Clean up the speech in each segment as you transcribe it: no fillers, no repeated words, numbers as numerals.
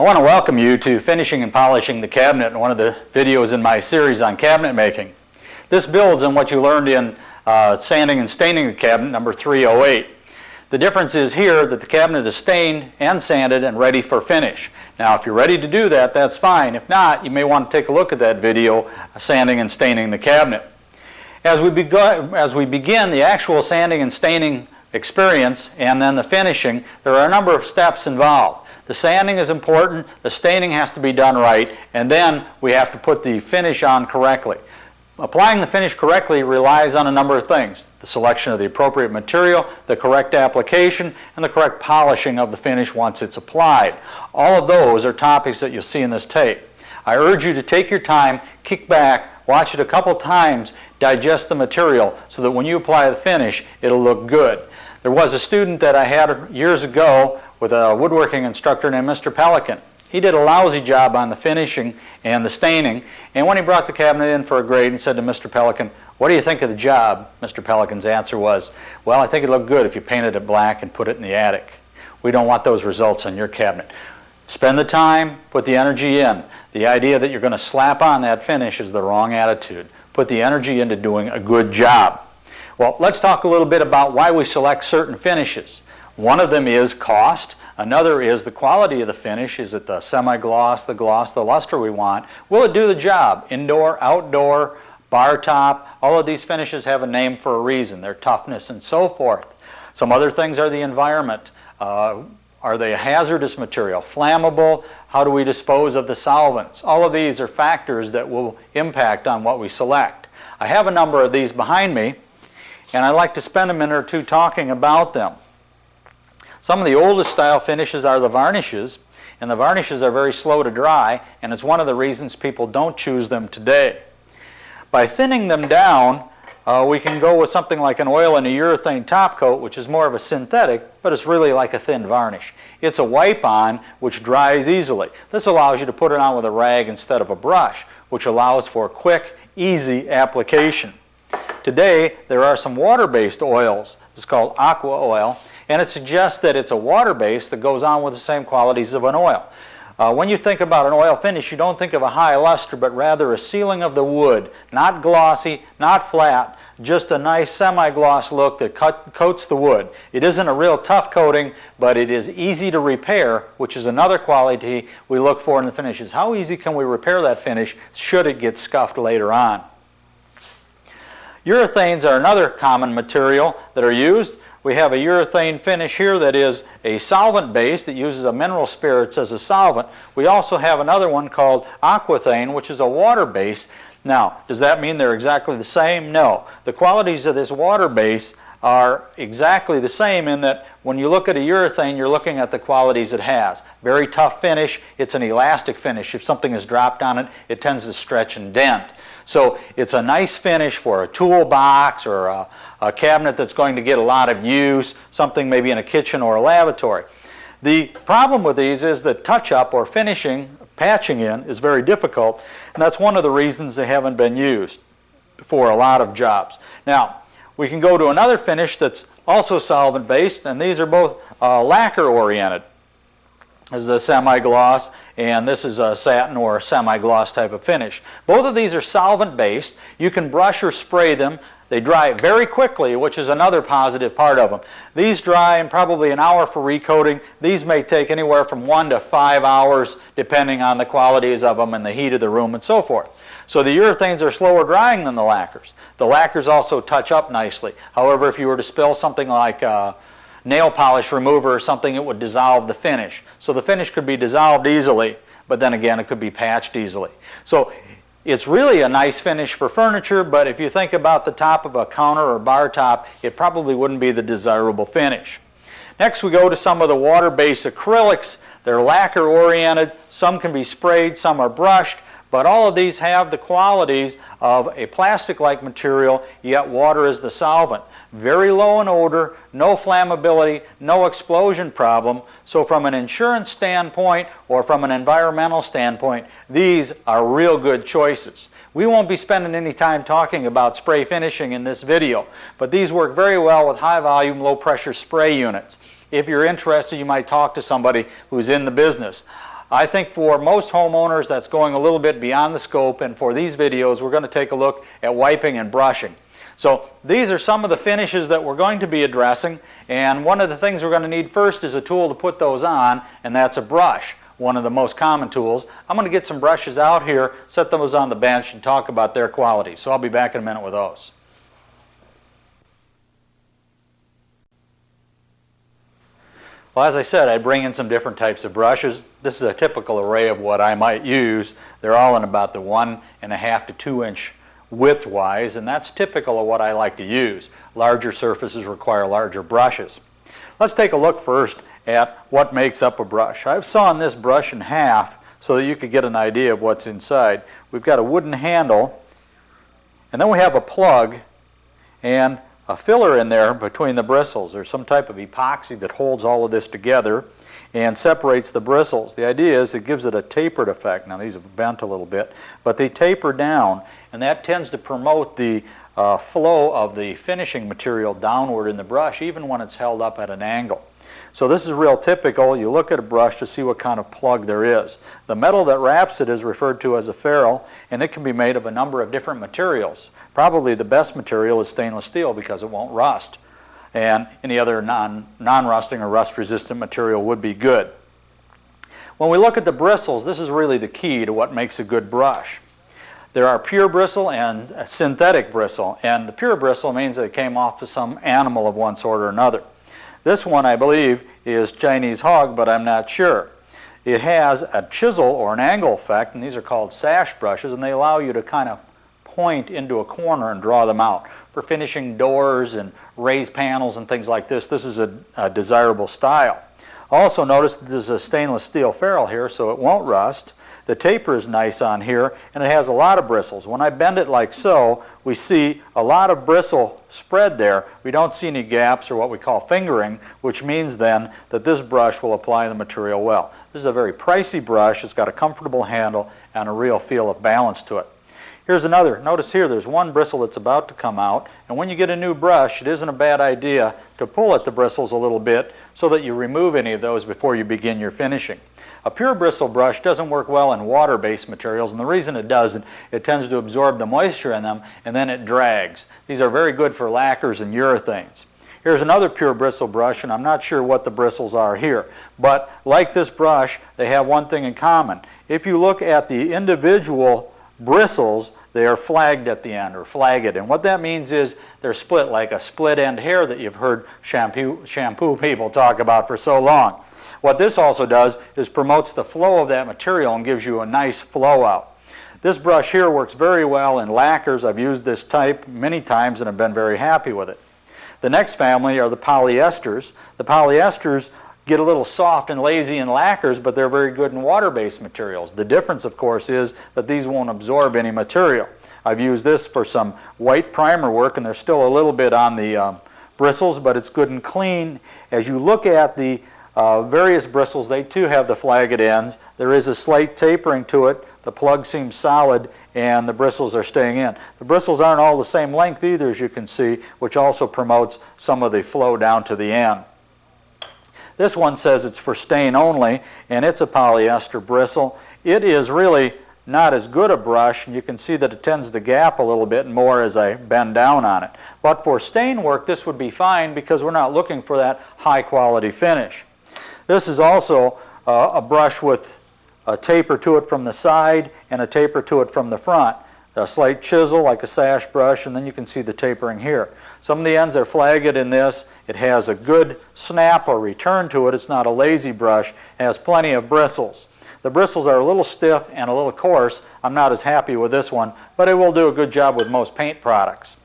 I want to welcome you to finishing and polishing the cabinet in one of the videos in my series on cabinet making. This builds on what you learned in sanding and staining the cabinet number 308. The difference is here that the cabinet is stained and sanded and ready for finish. Now if you're ready to do that, that's fine. If not, you may want to take a look at that video, sanding and staining the cabinet. As we begin the actual sanding and staining experience and then the finishing, there are a number of steps involved. The sanding is important, the staining has to be done right, and then we have to put the finish on correctly. Applying the finish correctly relies on a number of things: the selection of the appropriate material, the correct application, and the correct polishing of the finish once it's applied. All of those are topics that you'll see in this tape. I urge you to take your time, kick back, watch it a couple times, digest the material so that when you apply the finish, it'll look good. There was a student that I had years ago with a woodworking instructor named Mr. Pelican. He did a lousy job on the finishing and the staining, and when he brought the cabinet in for a grade and said to Mr. Pelican, "What do you think of the job?" Mr. Pelican's answer was, "Well, I think it'd look good if you painted it black and put it in the attic." We don't want those results on your cabinet. Spend the time, put the energy in. The idea that you're going to slap on that finish is the wrong attitude. Put the energy into doing a good job. Well, let's talk a little bit about why we select certain finishes. One of them is cost. Another is the quality of the finish. Is it the semi-gloss, the gloss, the luster we want? Will it do the job? Indoor, outdoor, bar top, all of these finishes have a name for a reason, their toughness and so forth. Some other things are the environment. Are they a hazardous material? Flammable? How do we dispose of the solvents? All of these are factors that will impact on what we select. I have a number of these behind me, and I'd like to spend a minute or two talking about them. Some of the oldest style finishes are the varnishes, and the varnishes are very slow to dry, and it's one of the reasons people don't choose them today. By thinning them down, we can go with something like an oil and a urethane top coat, which is more of a synthetic, but it's really like a thin varnish. It's a wipe-on which dries easily. This allows you to put it on with a rag instead of a brush, which allows for quick, easy application. Today, there are some water-based oils. It's called aqua oil, and it suggests that it's a water base that goes on with the same qualities of an oil. When you think about an oil finish, you don't think of a high luster, but rather a sealing of the wood, not glossy, not flat, just a nice semi-gloss look that coats the wood. It isn't a real tough coating, but it is easy to repair, which is another quality we look for in the finishes. How easy can we repair that finish should it get scuffed later on? Urethanes are another common material that are used. We have a urethane finish here that is a solvent-based. It uses a mineral spirits as a solvent. We also have another one called aquathane, which is a water-based. Now, does that mean they're exactly the same? No. The qualities of this water base are exactly the same in that when you look at a urethane, you're looking at the qualities it has. Very tough finish. It's an elastic finish. If something is dropped on it, it tends to stretch and dent. So it's a nice finish for a toolbox or a cabinet that's going to get a lot of use, something maybe in a kitchen or a lavatory. The problem with these is that touch-up or finishing, patching in, is very difficult, and that's one of the reasons they haven't been used for a lot of jobs. Now, we can go to another finish that's also solvent-based, and these are both lacquer-oriented. This is a semi-gloss, and this is a satin or a semi-gloss type of finish. Both of these are solvent-based. You can brush or spray them. They dry very quickly, which is another positive part of them. These dry in probably an hour for recoating. These may take anywhere from 1 to 5 hours, depending on the qualities of them and the heat of the room and so forth. So the urethanes are slower drying than the lacquers. The lacquers also touch up nicely. However, if you were to spill something like nail polish remover or something, it would dissolve the finish. So the finish could be dissolved easily, but then again it could be patched easily. So it's really a nice finish for furniture, but if you think about the top of a counter or bar top, it probably wouldn't be the desirable finish. Next we go to some of the water-based acrylics. They're lacquer oriented. Some can be sprayed, some are brushed. But all of these have the qualities of a plastic-like material, yet water is the solvent. Very low in odor, no flammability, no explosion problem. So from an insurance standpoint or from an environmental standpoint, these are real good choices. We won't be spending any time talking about spray finishing in this video, but these work very well with high-volume, low-pressure spray units. If you're interested, you might talk to somebody who's in the business. I think for most homeowners that's going a little bit beyond the scope, and for these videos we're going to take a look at wiping and brushing. So these are some of the finishes that we're going to be addressing, and one of the things we're going to need first is a tool to put those on, and that's a brush, one of the most common tools. I'm going to get some brushes out here, set those on the bench, and talk about their quality. So I'll be back in a minute with those. Well, as I said, I bring in some different types of brushes. This is a typical array of what I might use. They're all in about the 1.5 to 2 inch width-wise, and that's typical of what I like to use. Larger surfaces require larger brushes. Let's take a look first at what makes up a brush. I've sawn this brush in half so that you could get an idea of what's inside. We've got a wooden handle, and then we have a plug and a filler in there between the bristles. There's some type of epoxy that holds all of this together and separates the bristles. The idea is it gives it a tapered effect. Now these have bent a little bit, but they taper down, and that tends to promote the flow of the finishing material downward in the brush, even when it's held up at an angle. So this is real typical. You look at a brush to see what kind of plug there is. The metal that wraps it is referred to as a ferrule, and it can be made of a number of different materials. Probably the best material is stainless steel because it won't rust, and any other non-rusting or rust-resistant material would be good. When we look at the bristles, this is really the key to what makes a good brush. There are pure bristle and synthetic bristle, and the pure bristle means that it came off of some animal of one sort or another. This one, I believe, is Chinese hog, but I'm not sure. It has a chisel or an angle effect, and these are called sash brushes, and they allow you to kind of point into a corner and draw them out. For finishing doors and raised panels and things like this, this is a desirable style. Also notice this is a stainless steel ferrule here, so it won't rust. The taper is nice on here, and it has a lot of bristles. When I bend it like so, we see a lot of bristle spread there. We don't see any gaps or what we call fingering, which means then that this brush will apply the material well. This is a very pricey brush. It's got a comfortable handle and a real feel of balance to it. Here's another. Notice here there's one bristle that's about to come out, and when you get a new brush, it isn't a bad idea to pull at the bristles a little bit so that you remove any of those before you begin your finishing. A pure bristle brush doesn't work well in water-based materials, and the reason it doesn't, it tends to absorb the moisture in them and then it drags. These are very good for lacquers and urethanes. Here's another pure bristle brush, and I'm not sure what the bristles are here, but like this brush, they have one thing in common. If you look at the individual bristles, they are flagged at the end, or flagged, and what that means is they're split like a split end hair that you've heard shampoo people talk about for so long. What this also does is promotes the flow of that material and gives you a nice flow out. This brush here works very well in lacquers. I've used this type many times and have been very happy with it. The next family are the polyesters. The polyesters get a little soft and lazy in lacquers, but they're very good in water-based materials. The difference, of course, is that these won't absorb any material. I've used this for some white primer work, and there's still a little bit on the bristles, but it's good and clean. As you look at the various bristles, they too have the flagged ends. There is a slight tapering to it. The plug seems solid, and the bristles are staying in. The bristles aren't all the same length either, as you can see, which also promotes some of the flow down to the end. This one says it's for stain only, and it's a polyester bristle. It is really not as good a brush, and you can see that it tends to gap a little bit more as I bend down on it. But for stain work, this would be fine because we're not looking for that high quality finish. This is also a brush with a taper to it from the side and a taper to it from the front. A slight chisel like a sash brush, and then you can see the tapering here. Some of the ends are flagged in this. It has a good snap or return to it. It's not a lazy brush. It has plenty of bristles. The bristles are a little stiff and a little coarse. I'm not as happy with this one, but it will do a good job with most paint products.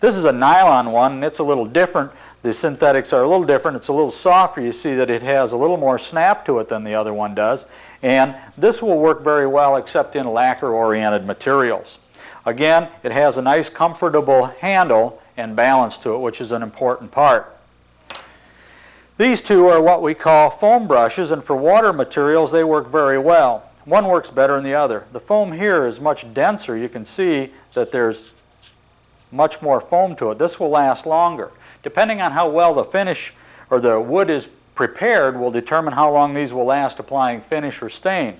This is a nylon one, and it's a little different. The synthetics are a little different. It's a little softer. You see that it has a little more snap to it than the other one does. And this will work very well except in lacquer-oriented materials. Again, it has a nice comfortable handle and balance to it, which is an important part. These two are what we call foam brushes, and for water materials they work very well. One works better than the other. The foam here is much denser. You can see that there's much more foam to it. This will last longer. Depending on how well the finish or the wood is prepared will determine how long these will last applying finish or stain.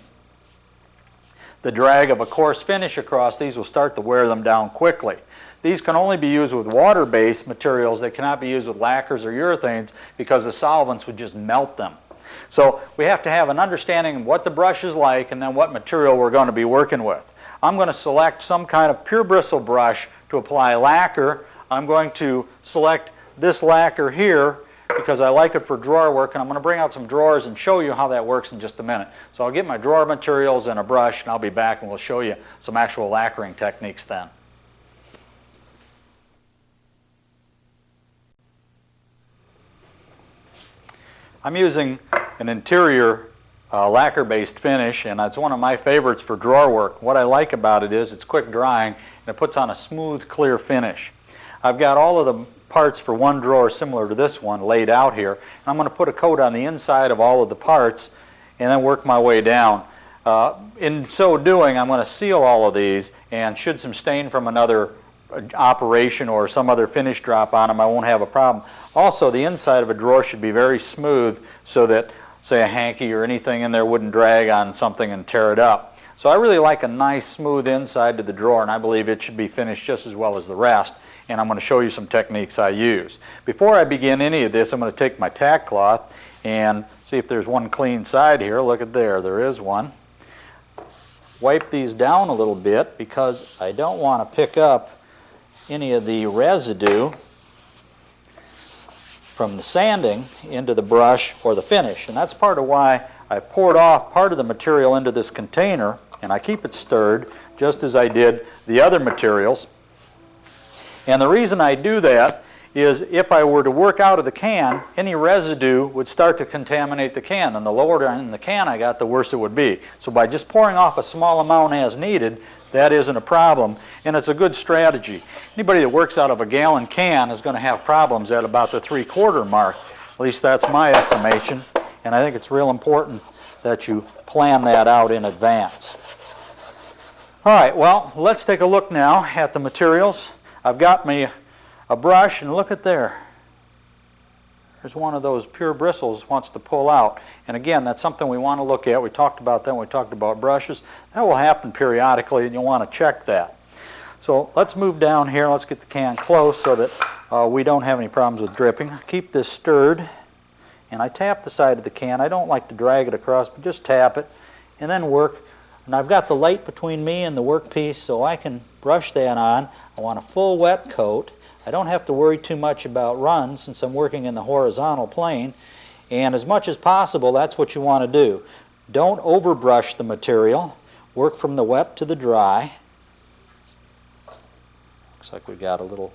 The drag of a coarse finish across these will start to wear them down quickly. These can only be used with water-based materials. They cannot be used with lacquers or urethanes because the solvents would just melt them. So we have to have an understanding of what the brush is like and then what material we're going to be working with. I'm going to select some kind of pure bristle brush to apply lacquer. I'm going to select this lacquer here because I like it for drawer work, and I'm going to bring out some drawers and show you how that works in just a minute. So I'll get my drawer materials and a brush, and I'll be back and we'll show you some actual lacquering techniques then. I'm using an interior lacquer-based finish, and it's one of my favorites for drawer work. What I like about it is it's quick drying and it puts on a smooth, clear finish. I've got all of the parts for one drawer similar to this one laid out here, and I'm going to put a coat on the inside of all of the parts and then work my way down. In so doing, I'm going to seal all of these, and should some stain from another operation or some other finish drop on them, I won't have a problem. Also, the inside of a drawer should be very smooth so that, say, a hanky or anything in there wouldn't drag on something and tear it up. So I really like a nice smooth inside to the drawer, and I believe it should be finished just as well as the rest, and I'm going to show you some techniques I use. Before I begin any of this, I'm going to take my tack cloth and see if there's one clean side here. Look at there, there is one. Wipe these down a little bit because I don't want to pick up any of the residue from the sanding into the brush or the finish, and that's part of why I poured off part of the material into this container, and I keep it stirred just as I did the other materials. And the reason I do that is if I were to work out of the can, any residue would start to contaminate the can, and the lower in the can I got, the worse it would be. So by just pouring off a small amount as needed, that isn't a problem, and it's a good strategy. Anybody that works out of a gallon can is going to have problems at about the 3/4 mark. At least that's my estimation, and I think it's real important that you plan that out in advance. All right, well, let's take a look now at the materials. I've got me a brush, and look at there. There's one of those pure bristles wants to pull out. And again, that's something we want to look at. We talked about that when we talked about brushes. That will happen periodically, and you'll want to check that. So let's move down here. Let's get the can close so that we don't have any problems with dripping. Keep this stirred, and I tap the side of the can. I don't like to drag it across, but just tap it, and then work. And I've got the light between me and the workpiece, so I can brush that on. I want a full wet coat. I don't have to worry too much about runs since I'm working in the horizontal plane, and as much as possible, that's what you want to do. Don't overbrush the material. Work from the wet to the dry. Looks like we got a little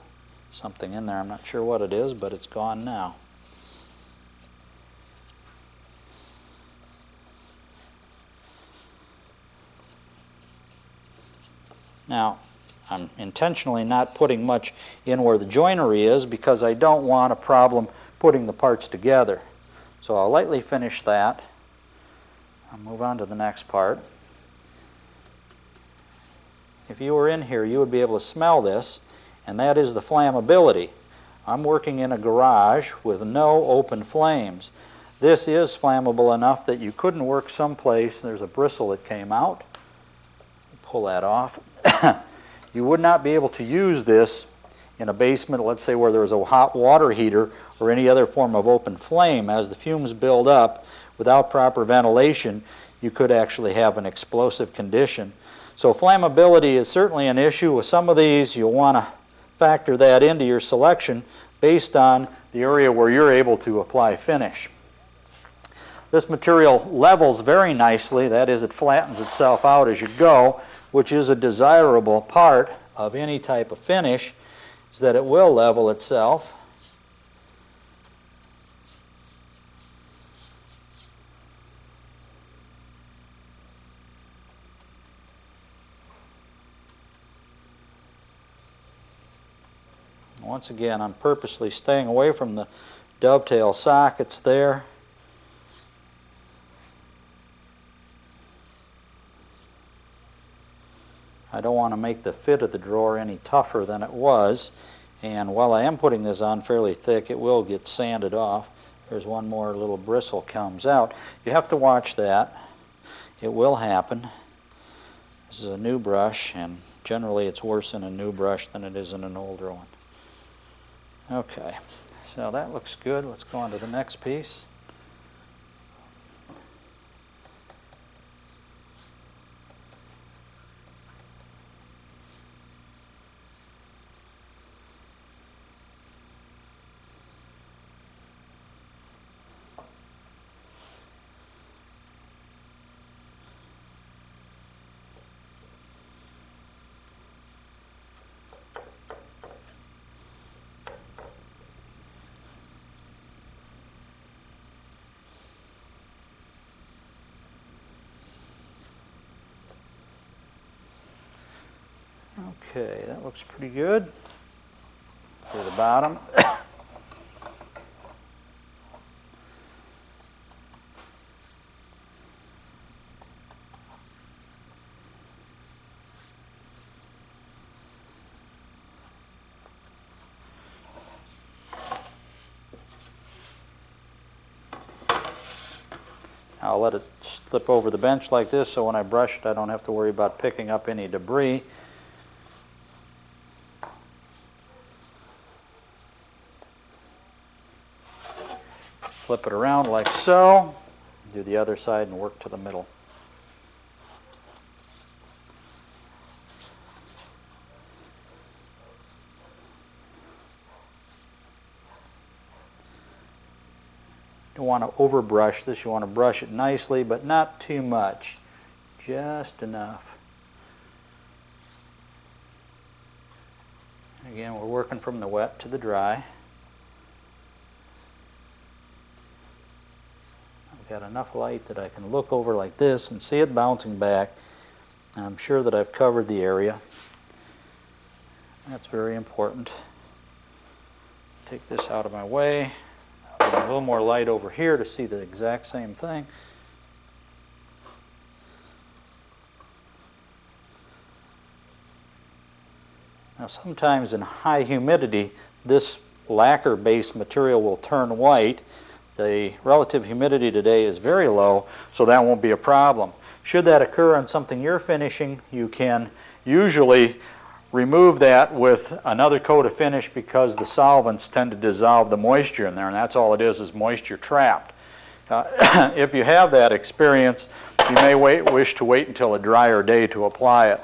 something in there. I'm not sure what it is, but it's gone now. Now, I'm intentionally not putting much in where the joinery is because I don't want a problem putting the parts together. So I'll lightly finish that. I'll move on to the next part. If you were in here, you would be able to smell this, and that is the flammability. I'm working in a garage with no open flames. This is flammable enough that you couldn't work someplace. There's a bristle that came out. Pull that off. You would not be able to use this in a basement, let's say where there was a hot water heater or any other form of open flame. As the fumes build up, without proper ventilation, you could actually have an explosive condition. So flammability is certainly an issue. With some of these, you'll want to factor that into your selection based on the area where you're able to apply finish. This material levels very nicely. That is, it flattens itself out as you go, which is a desirable part of any type of finish, is that it will level itself. Once again, I'm purposely staying away from the dovetail sockets there. I don't want to make the fit of the drawer any tougher than it was, and while I am putting this on fairly thick, it will get sanded off. Here's one more little bristle comes out. You have to watch that. It will happen. This is a new brush, and generally it's worse in a new brush than it is in an older one. Okay, so that looks good. Let's go on to the next piece. Okay, that looks pretty good. To the bottom. I'll let it slip over the bench like this, so when I brush it I don't have to worry about picking up any debris. Flip it around like so, do the other side and work to the middle. You don't want to overbrush this, you want to brush it nicely, but not too much, just enough. Again, we're working from the wet to the dry. I've got enough light that I can look over like this and see it bouncing back. I'm sure that I've covered the area. That's very important. Take this out of my way. A little more light over here to see the exact same thing. Now sometimes in high humidity this lacquer-based material will turn white. The relative humidity today is very low, so that won't be a problem. Should that occur on something you're finishing, you can usually remove that with another coat of finish because the solvents tend to dissolve the moisture in there, and that's all it is moisture trapped. If you have that experience, you may wish to wait until a drier day to apply it.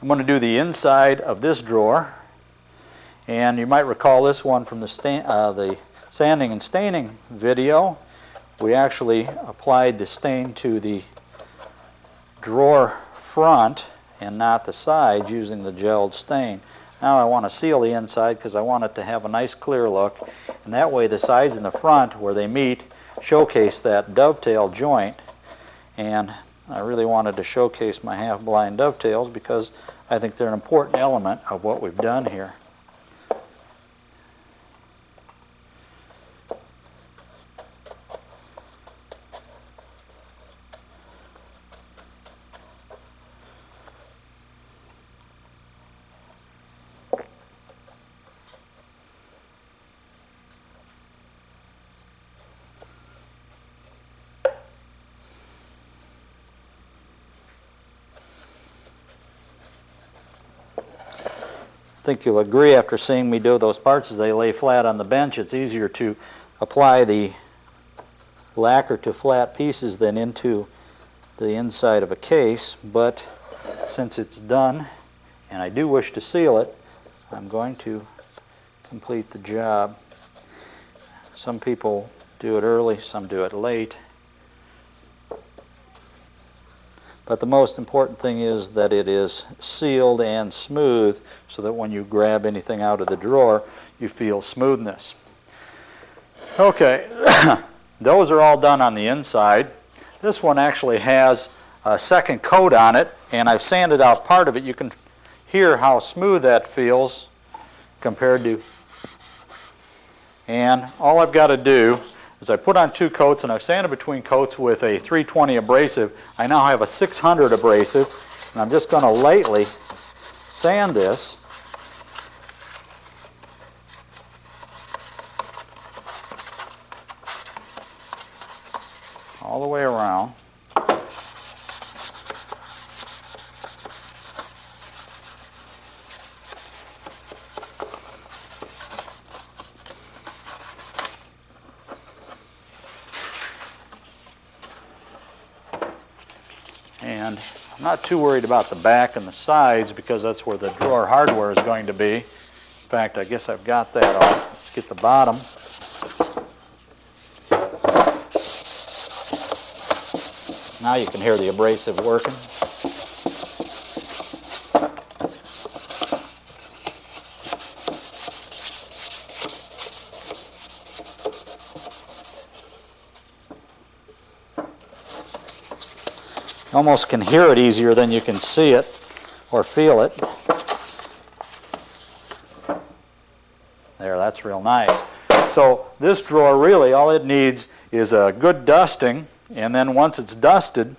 I'm going to do the inside of this drawer, and you might recall this one from the sanding and staining video. We actually applied the stain to the drawer front and not the sides using the gelled stain. Now I want to seal the inside because I want it to have a nice clear look, and that way the sides and the front where they meet showcase that dovetail joint. And I really wanted to showcase my half-blind dovetails because I think they're an important element of what we've done here. I think you'll agree after seeing me do those parts as they lay flat on the bench, it's easier to apply the lacquer to flat pieces than into the inside of a case. But since it's done and I do wish to seal it, I'm going to complete the job. Some people do it early, some do it late. But the most important thing is that it is sealed and smooth so that when you grab anything out of the drawer, you feel smoothness. Okay, those are all done on the inside. This one actually has a second coat on it, and I've sanded out part of it. You can hear how smooth that feels compared to, and all I've got to do is I put on 2 coats, and I've sanded between coats with a 320 abrasive. I now have a 600 abrasive, and I'm just going to lightly sand this. all the way around. And I'm not too worried about the back and the sides because that's where the drawer hardware is going to be. In fact, I guess I've got that off. Let's get the bottom. Now you can hear the abrasive working. You almost can hear it easier than you can see it or feel it. There, that's real nice. So this drawer really, all it needs is a good dusting, and then once it's dusted,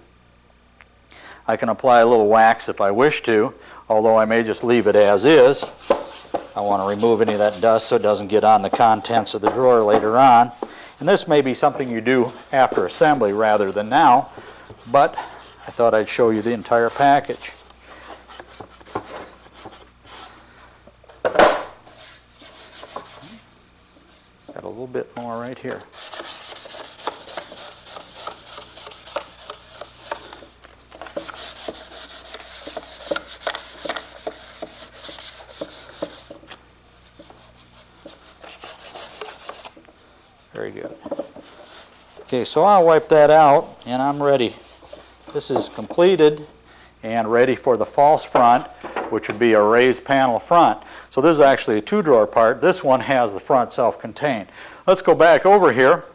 I can apply a little wax if I wish to, although I may just leave it as is. I want to remove any of that dust so it doesn't get on the contents of the drawer later on. And this may be something you do after assembly rather than now, but I thought I'd show you the entire package. Got a little bit more right here. Very good. Okay, so I'll wipe that out and I'm ready. This is completed and ready for the false front, which would be a raised panel front. So this is actually a two-drawer part. This one has the front self-contained. Let's go back over here.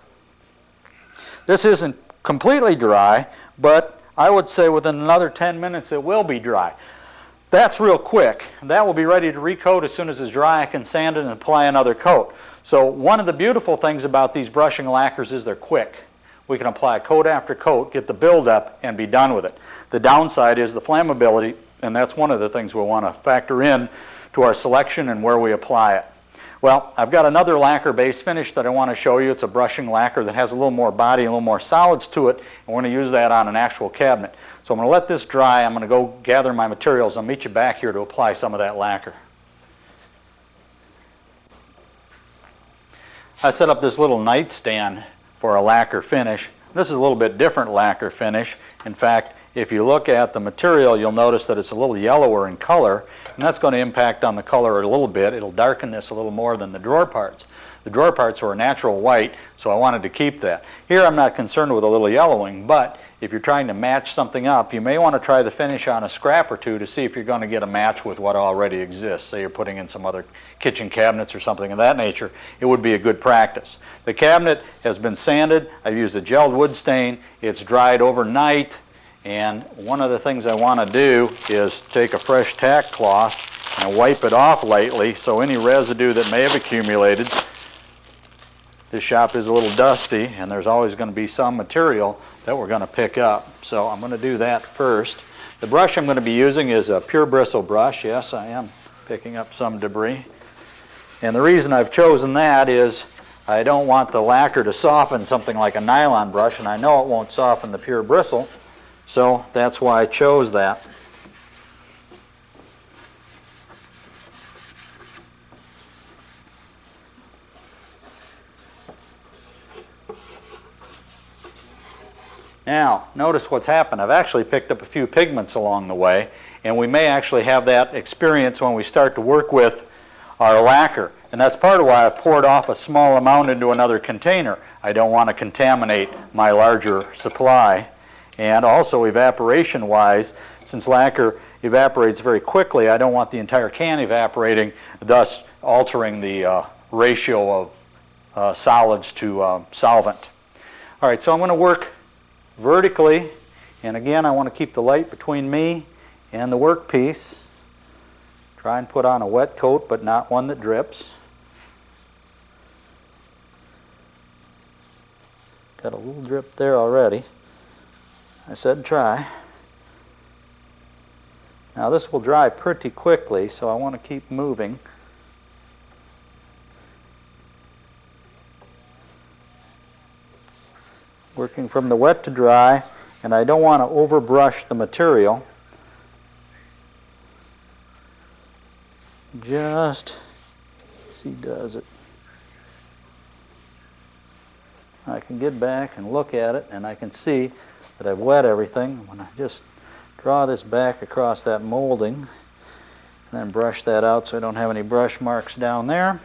This isn't completely dry, but I would say within another 10 minutes it will be dry. That's real quick. That will be ready to recoat as soon as it's dry. I can sand it and apply another coat. So one of the beautiful things about these brushing lacquers is they're quick. We can apply coat after coat, get the buildup, and be done with it. The downside is the flammability, and that's one of the things we'll want to factor in to our selection and where we apply it. Well, I've got another lacquer-based finish that I want to show you. It's a brushing lacquer that has a little more body, a little more solids to it, and we're going to use that on an actual cabinet. So I'm going to let this dry. I'm going to go gather my materials. I'll meet you back here to apply some of that lacquer. I set up this little nightstand for a lacquer finish. This is a little bit different lacquer finish. In fact, if you look at the material, you'll notice that it's a little yellower in color, and that's going to impact on the color a little bit. It'll darken this a little more than the drawer parts. The drawer parts are a natural white, so I wanted to keep that. Here I'm not concerned with a little yellowing, but if you're trying to match something up, you may want to try the finish on a scrap or two to see if you're going to get a match with what already exists. Say you're putting in some other kitchen cabinets or something of that nature, it would be a good practice. The cabinet has been sanded. I've used a gelled wood stain. It's dried overnight, and one of the things I want to do is take a fresh tack cloth and wipe it off lightly so any residue that may have accumulated. This shop is a little dusty, and there's always going to be some material that we're going to pick up. So I'm going to do that first. The brush I'm going to be using is a pure bristle brush. Yes, I am picking up some debris. And the reason I've chosen that is I don't want the lacquer to soften something like a nylon brush, and I know it won't soften the pure bristle, so that's why I chose that. Now, notice what's happened. I've actually picked up a few pigments along the way, and we may actually have that experience when we start to work with our lacquer. And that's part of why I've poured off a small amount into another container. I don't want to contaminate my larger supply. And also evaporation-wise, since lacquer evaporates very quickly, I don't want the entire can evaporating, thus altering the ratio of solids to solvent. All right, so I'm going to work vertically, and again I want to keep the light between me and the workpiece. Try and put on a wet coat, but not one that drips. Got a little drip there already. I said try. Now this will dry pretty quickly, so I want to keep moving. working from the wet to dry, and I don't want to overbrush the material. Just see, does it. I can get back and look at it, and I can see that I've wet everything. When I just draw this back across that molding, and then brush that out so I don't have any brush marks down there.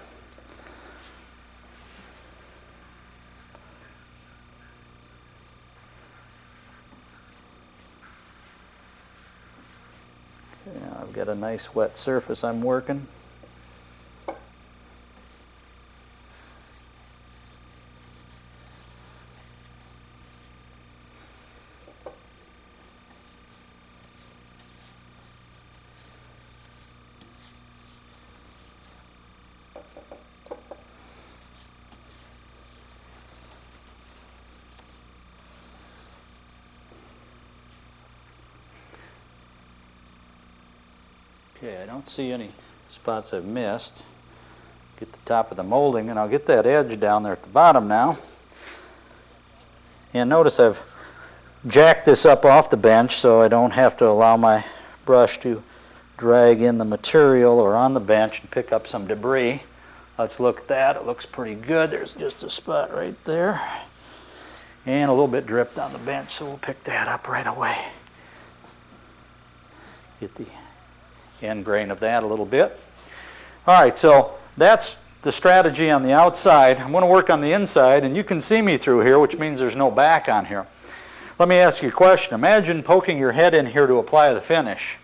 I've got a nice wet surface I'm working. Okay, I don't see any spots I've missed. Get the top of the molding, and I'll get that edge down there at the bottom now. And notice I've jacked this up off the bench so I don't have to allow my brush to drag in the material or on the bench and pick up some debris. Let's look at that. It looks pretty good. There's just a spot right there. And a little bit dripped on the bench, so we'll pick that up right away. Get the end grain of that a little bit. All right, so that's the strategy on the outside. I'm going to work on the inside, and you can see me through here, which means there's no back on here. Let me ask you a question. Imagine poking your head in here to apply the finish.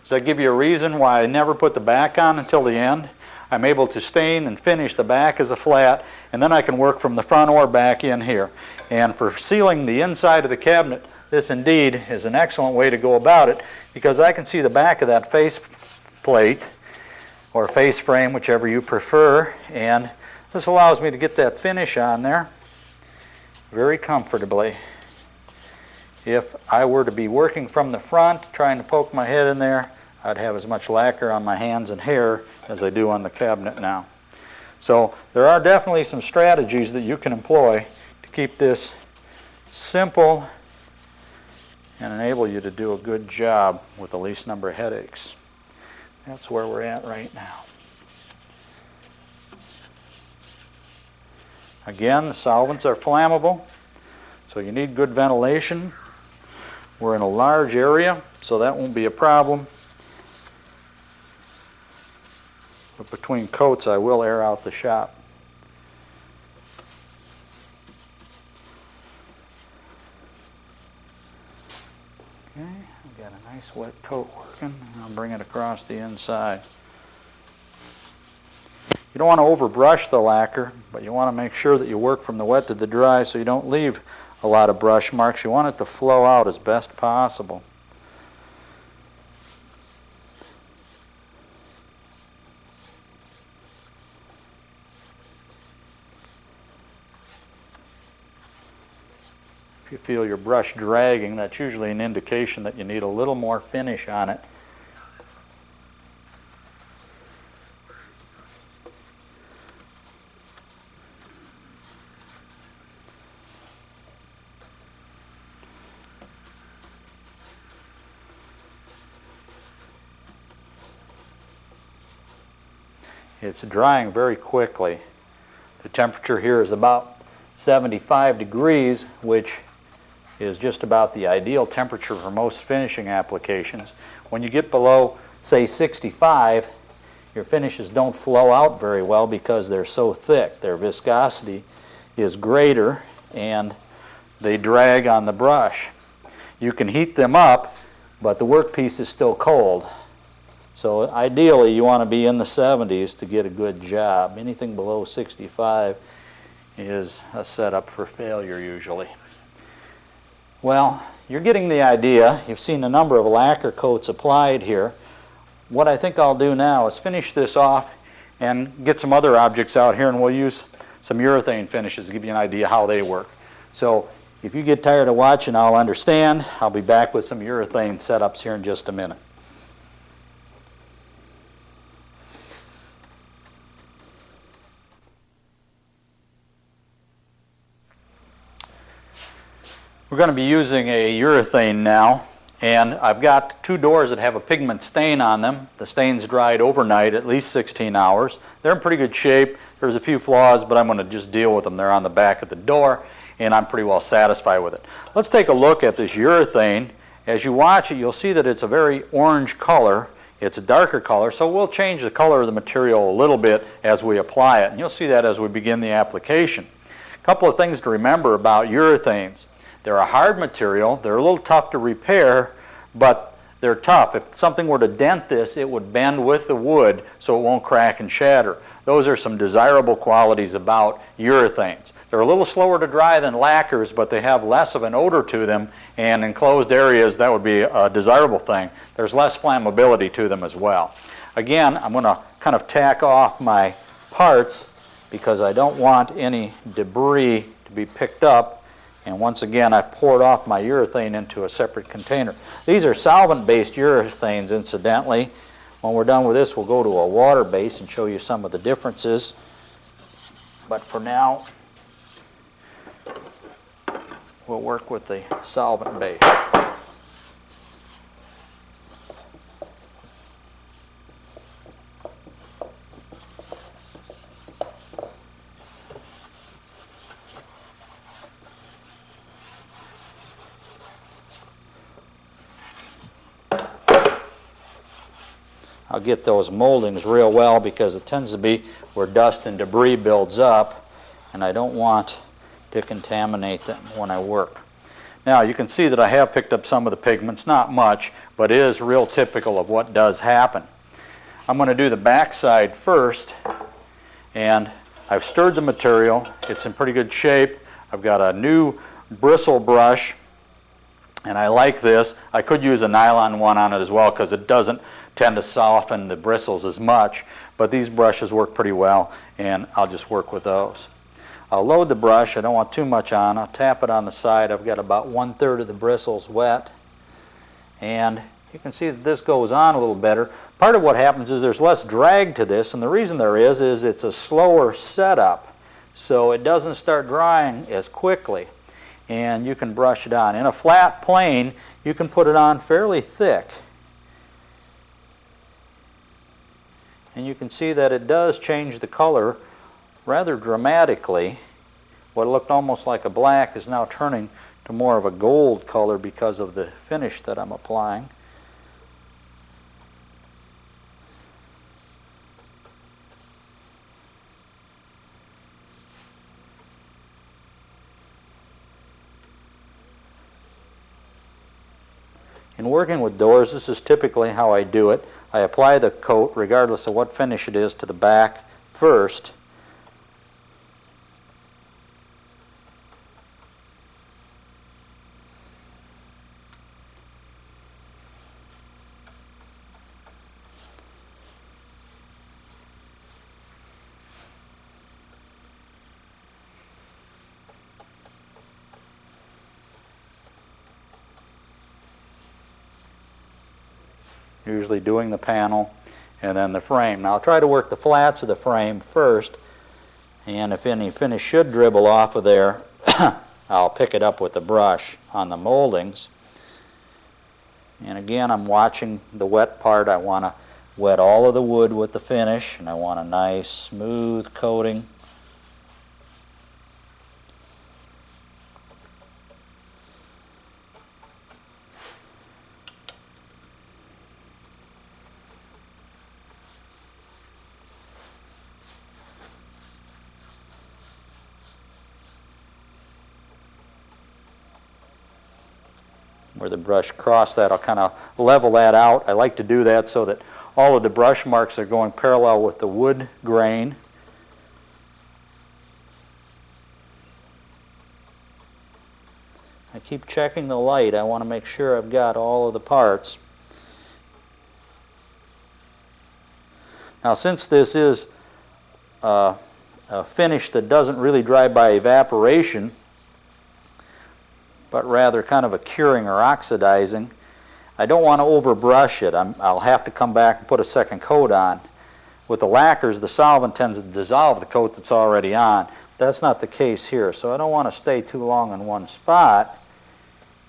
Does that give you a reason why I never put the back on until the end? I'm able to stain and finish the back as a flat, and then I can work from the front or back in here. And for sealing the inside of the cabinet, this indeed is an excellent way to go about it, because I can see the back of that face plate or face frame, whichever you prefer, and this allows me to get that finish on there very comfortably. If I were to be working from the front, trying to poke my head in there, I'd have as much lacquer on my hands and hair as I do on the cabinet now. So there are definitely some strategies that you can employ to keep this simple and enable you to do a good job with the least number of headaches. That's where we're at right now. Again, the solvents are flammable, so you need good ventilation. We're in a large area, so that won't be a problem. But between coats, I will air out the shop. Okay, I've got a nice wet coat working, and I'll bring it across the inside. You don't want to overbrush the lacquer, but you want to make sure that you work from the wet to the dry so you don't leave a lot of brush marks. You want it to flow out as best possible. If you feel your brush dragging, that's usually an indication that you need a little more finish on it. It's drying very quickly. The temperature here is about 75 degrees, which is just about the ideal temperature for most finishing applications. When you get below, say, 65, your finishes don't flow out very well because they're so thick. Their viscosity is greater and they drag on the brush. You can heat them up, but the workpiece is still cold. So ideally you want to be in the 70s to get a good job. Anything below 65 is a setup for failure usually. Well, you're getting the idea. You've seen a number of lacquer coats applied here. What I think I'll do now is finish this off and get some other objects out here, and we'll use some urethane finishes to give you an idea how they work. So if you get tired of watching, I'll understand. I'll be back with some urethane setups here in just a minute. We're going to be using a urethane now, and I've got two doors that have a pigment stain on them. The stain's dried overnight, at least 16 hours. They're in pretty good shape. There's a few flaws, but I'm going to just deal with them. They're on the back of the door, and I'm pretty well satisfied with it. Let's take a look at this urethane. As you watch it, you'll see that it's a very orange color. It's a darker color, so we'll change the color of the material a little bit as we apply it, and you'll see that as we begin the application. A couple of things to remember about urethanes. They're a hard material. They're a little tough to repair, but they're tough. If something were to dent this, it would bend with the wood so it won't crack and shatter. Those are some desirable qualities about urethanes. They're a little slower to dry than lacquers, but they have less of an odor to them, and in closed areas that would be a desirable thing. There's less flammability to them as well. Again, I'm going to kind of tack off my parts because I don't want any debris to be picked up. And once again, I've poured off my urethane into a separate container. These are solvent-based urethanes, incidentally. When we're done with this, we'll go to a water base and show you some of the differences. But for now, we'll work with the solvent-based. I'll get those moldings real well because it tends to be where dust and debris builds up, and I don't want to contaminate them when I work. Now you can see that I have picked up some of the pigments, not much, but it is real typical of what does happen. I'm going to do the back side first, and I've stirred the material. It's in pretty good shape. I've got a new bristle brush, and I like this. I could use a nylon one on it as well because it doesn't tend to soften the bristles as much, but these brushes work pretty well, and I'll just work with those. I'll load the brush. I don't want too much on. I'll tap it on the side. I've got about 1/3 of the bristles wet, and you can see that this goes on a little better. Part of what happens is there's less drag to this, and the reason there is it's a slower setup, so it doesn't start drying as quickly, and you can brush it on. In a flat plane, you can put it on fairly thick, and you can see that it does change the color rather dramatically. What looked almost like a black is now turning to more of a gold color because of the finish that I'm applying. In working with doors, this is typically how I do it. I apply the coat, regardless of what finish it is, to the back first. Usually doing the panel and then the frame. Now I'll try to work the flats of the frame first, and if any finish should dribble off of there, I'll pick it up with the brush on the moldings. And again, I'm watching the wet part. I want to wet all of the wood with the finish, and I want a nice smooth coating. Where the brush crossed that, I'll kind of level that out. I like to do that so that all of the brush marks are going parallel with the wood grain. I keep checking the light. I want to make sure I've got all of the parts. Now, since this is a finish that doesn't really dry by evaporation, but rather kind of a curing or oxidizing, I don't want to overbrush it. I'll have to come back and put a second coat on. With the lacquers, the solvent tends to dissolve the coat that's already on. That's not the case here, so I don't want to stay too long in one spot.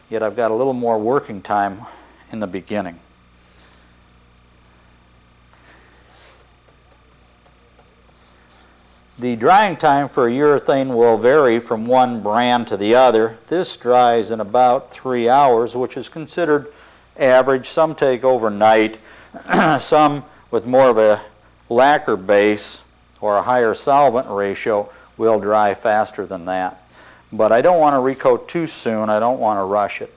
yet I've got a little more working time in the beginning. The drying time for urethane will vary from one brand to the other. This dries in about 3 hours, which is considered average. Some take overnight. Some with more of a lacquer base or a higher solvent ratio will dry faster than that. But I don't want to recoat too soon. I don't want to rush it.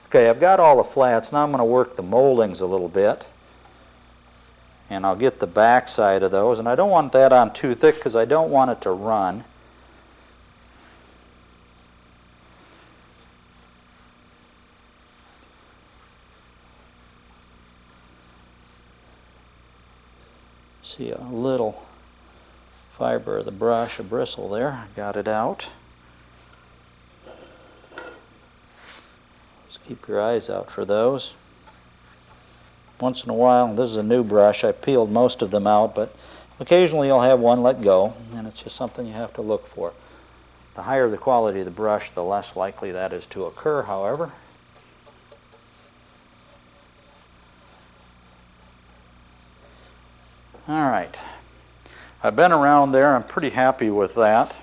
Okay, I've got all the flats. Now I'm going to work the moldings a little bit. And I'll get the back side of those. And I don't want that on too thick because I don't want it to run. See a little fiber of the brush, a bristle there. Got it out. Just keep your eyes out for those. Once in a while, this is a new brush, I peeled most of them out, but occasionally you'll have one let go, and it's just something you have to look for. The higher the quality of the brush, the less likely that is to occur, however. All right, I've been around there. I'm pretty happy with that.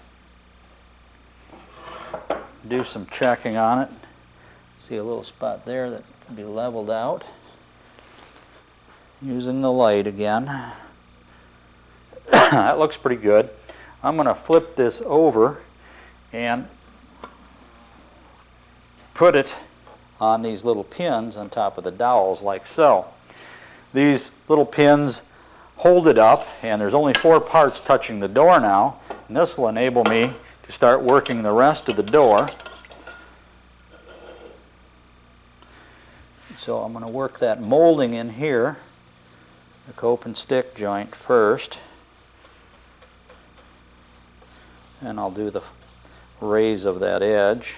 Do some checking on it. See a little spot there that can be leveled out. Using the light again. That looks pretty good. I'm going to flip this over and put it on these little pins on top of the dowels like so. These little pins hold it up, and there's only 4 parts touching the door now, and this will enable me to start working the rest of the door. So I'm going to work that molding in here. The cope and stick joint first, and I'll do the raise of that edge.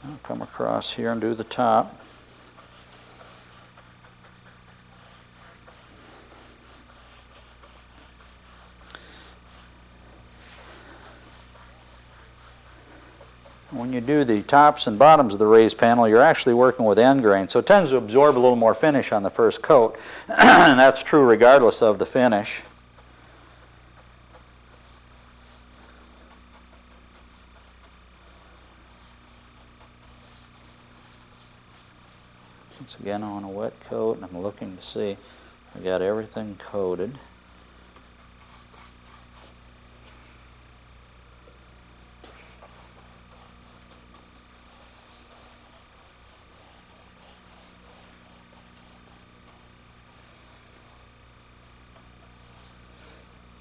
I'll come across here and do the top. When you do the tops and bottoms of the raised panel, you're actually working with end grain, so it tends to absorb a little more finish on the first coat, and that's true regardless of the finish. Once again, on a wet coat, and I'm looking to see I got everything coated.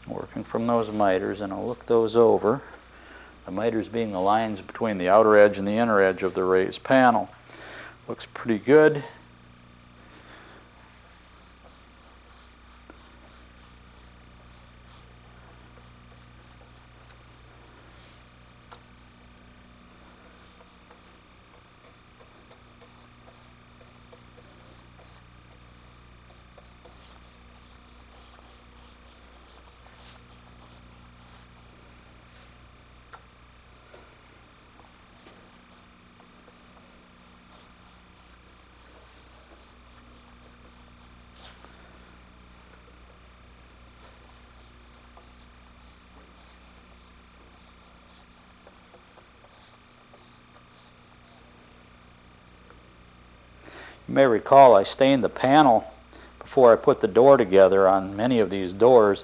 Working from those miters, and I'll look those over. The miters being the lines between the outer edge and the inner edge of the raised panel. Looks pretty good. You may recall I stained the panel before I put the door together on many of these doors,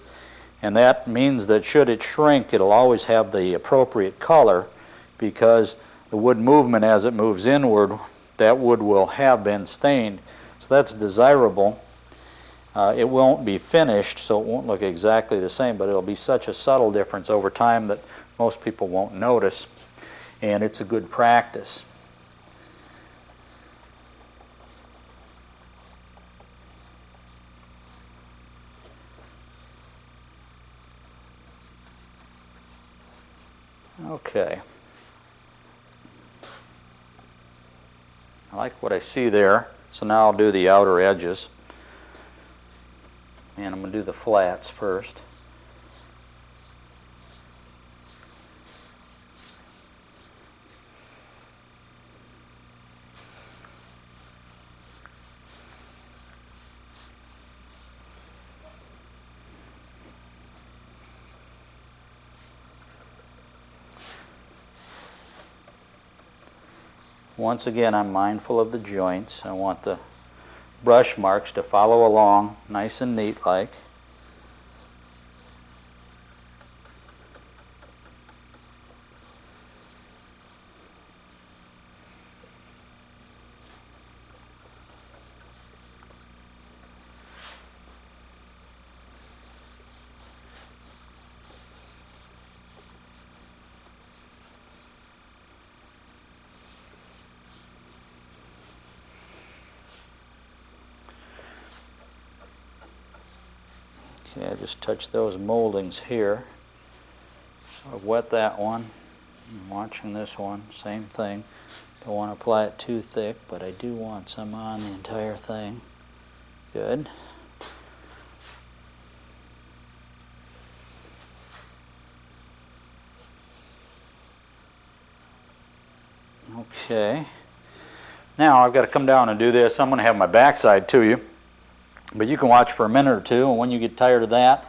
and that means that should it shrink, it'll always have the appropriate color, because the wood movement as it moves inward, that wood will have been stained. So that's desirable. It won't be finished, so it won't look exactly the same, but it'll be such a subtle difference over time that most people won't notice, and it's a good practice. Okay. I like what I see there, so now I'll do the outer edges. And I'm going to do the flats first. Once again, I'm mindful of the joints. I want the brush marks to follow along nice and neat like. Okay, I just touched those moldings here. So I've wet that one. I'm watching this one, same thing. Don't want to apply it too thick, but I do want some on the entire thing. Good. Okay. Now I've got to come down and do this. I'm going to have my backside to you. But you can watch for a minute or two, and when you get tired of that,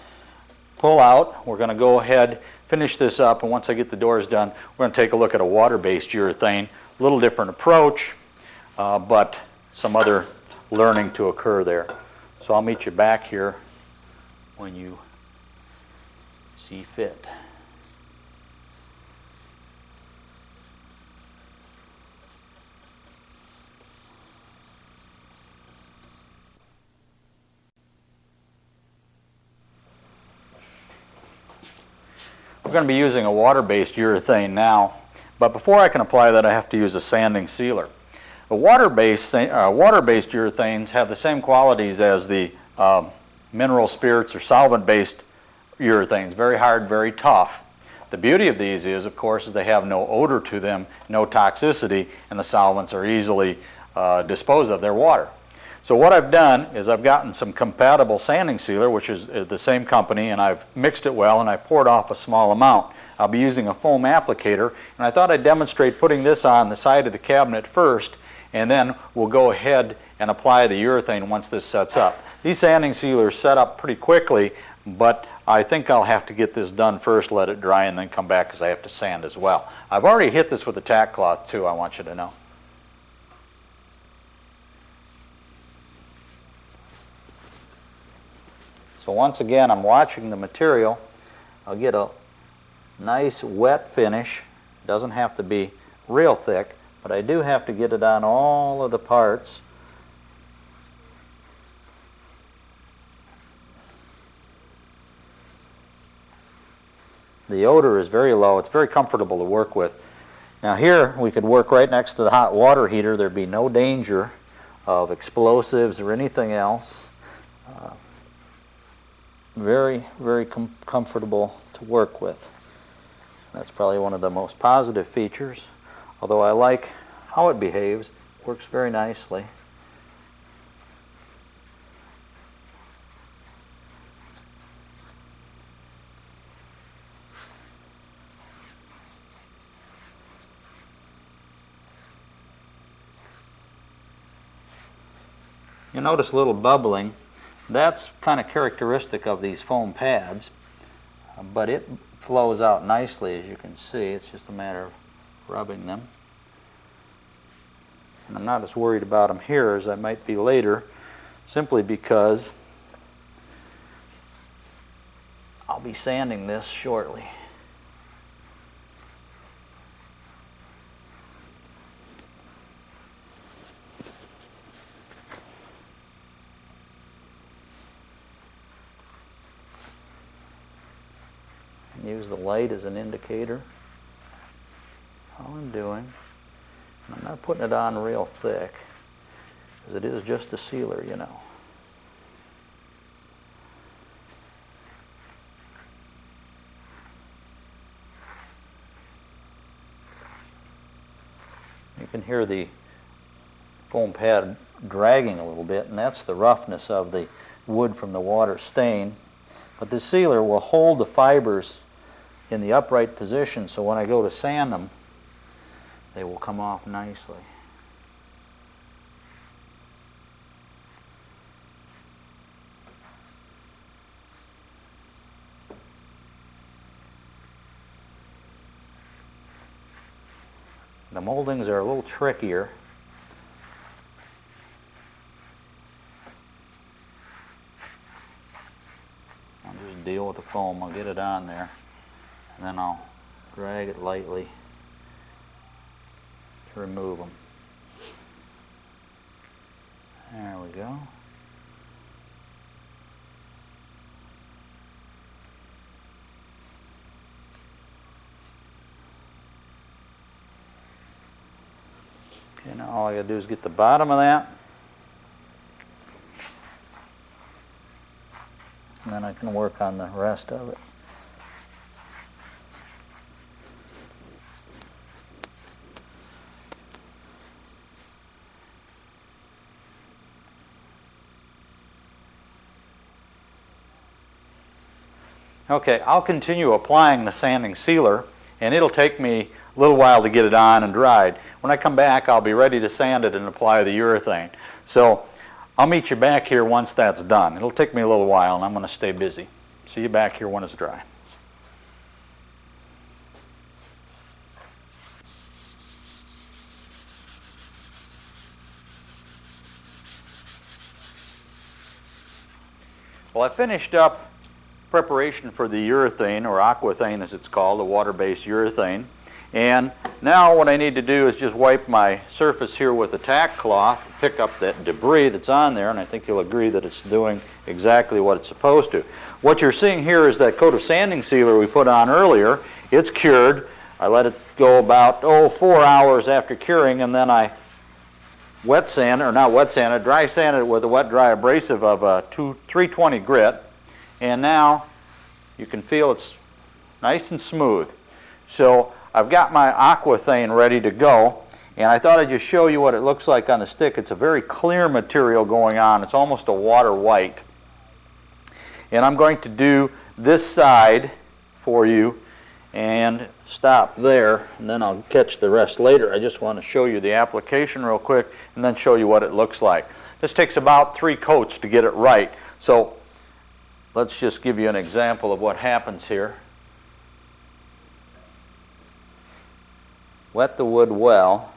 pull out. We're going to go ahead, finish this up, and once I get the doors done, we're going to take a look at a water-based urethane. A little different approach, but some other learning to occur there. So I'll meet you back here when you see fit. We're going to be using a water-based urethane now, but before I can apply that I have to use a sanding sealer. The water-based urethanes have the same qualities as the mineral spirits or solvent-based urethanes, very hard, very tough. The beauty of these is, of course, is they have no odor to them, no toxicity, and the solvents are easily disposed of. They're water. So what I've done is I've gotten some compatible sanding sealer, which is the same company, and I've mixed it well and I poured off a small amount. I'll be using a foam applicator, and I thought I'd demonstrate putting this on the side of the cabinet first, and then we'll go ahead and apply the urethane once this sets up. These sanding sealers set up pretty quickly, but I think I'll have to get this done first, let it dry, and then come back because I have to sand as well. I've already hit this with a tack cloth too, I want you to know. So once again, I'm watching the material. I'll get a nice wet finish. It doesn't have to be real thick, but I do have to get it on all of the parts. The odor is very low. It's very comfortable to work with. Now here we could work right next to the hot water heater. There'd be no danger of explosives or anything else. Very, very comfortable to work with. That's probably one of the most positive features, although I like how it behaves. Works very nicely. You notice a little bubbling. That's kind of characteristic of these foam pads, but it flows out nicely, as you can see. It's just a matter of rubbing them. And I'm not as worried about them here as I might be later, simply because I'll be sanding this shortly. Use the light as an indicator. All I'm doing, I'm not putting it on real thick, because it is just a sealer, you know. You can hear the foam pad dragging a little bit, and that's the roughness of the wood from the water stain. But the sealer will hold the fibers in the upright position, so when I go to sand them, they will come off nicely. The moldings are a little trickier. I'll just deal with the foam. I'll get it on there, and then I'll drag it lightly to remove them. There we go. Okay, now all I gotta do is get the bottom of that, and then I can work on the rest of it. Okay, I'll continue applying the sanding sealer, and it'll take me a little while to get it on and dried. When I come back, I'll be ready to sand it and apply the urethane. So I'll meet you back here once that's done. It'll take me a little while, and I'm going to stay busy. See you back here when it's dry. Well, I finished up preparation for the urethane, or aquathane as it's called, the water-based urethane. And now what I need to do is just wipe my surface here with a tack cloth, pick up that debris that's on there, and I think you'll agree that it's doing exactly what it's supposed to. What you're seeing here is that coat of sanding sealer we put on earlier. It's cured. I let it go about 4 hours after curing, and then I wet sand, or not wet sand, I dry sanded it with a wet dry abrasive of a 320 grit. And now you can feel it's nice and smooth. So I've got my aquathane ready to go, and I thought I'd just show you what it looks like on the stick. It's a very clear material going on. It's almost a water white. And I'm going to do this side for you and stop there, and then I'll catch the rest later. I just want to show you the application real quick and then show you what it looks like. This takes about 3 coats to get it right. So let's just give you an example of what happens here. Wet the wood well,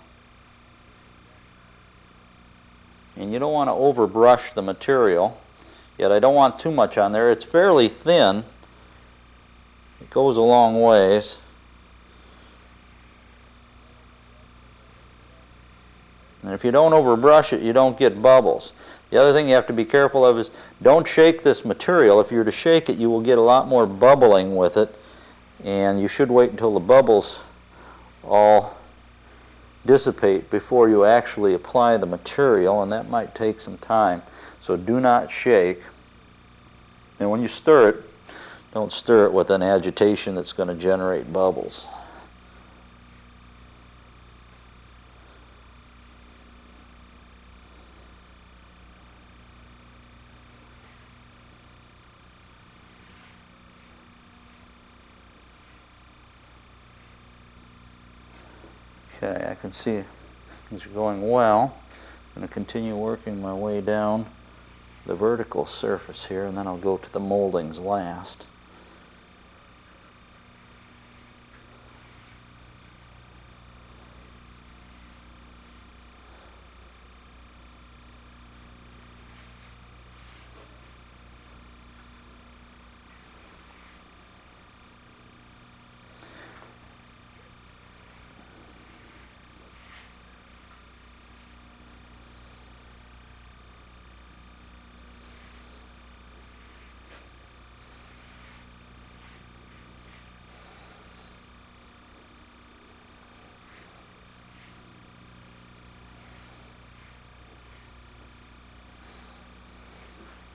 and you don't want to overbrush the material, yet I don't want too much on there. It's fairly thin. It goes a long ways. And if you don't overbrush it, you don't get bubbles. The other thing you have to be careful of is don't shake this material. If you're to shake it, you will get a lot more bubbling with it, and you should wait until the bubbles all dissipate before you actually apply the material, and that might take some time. So do not shake. And when you stir it, don't stir it with an agitation that's going to generate bubbles. Okay, I can see things are going well. I'm going to continue working my way down the vertical surface here, and then I'll go to the moldings last.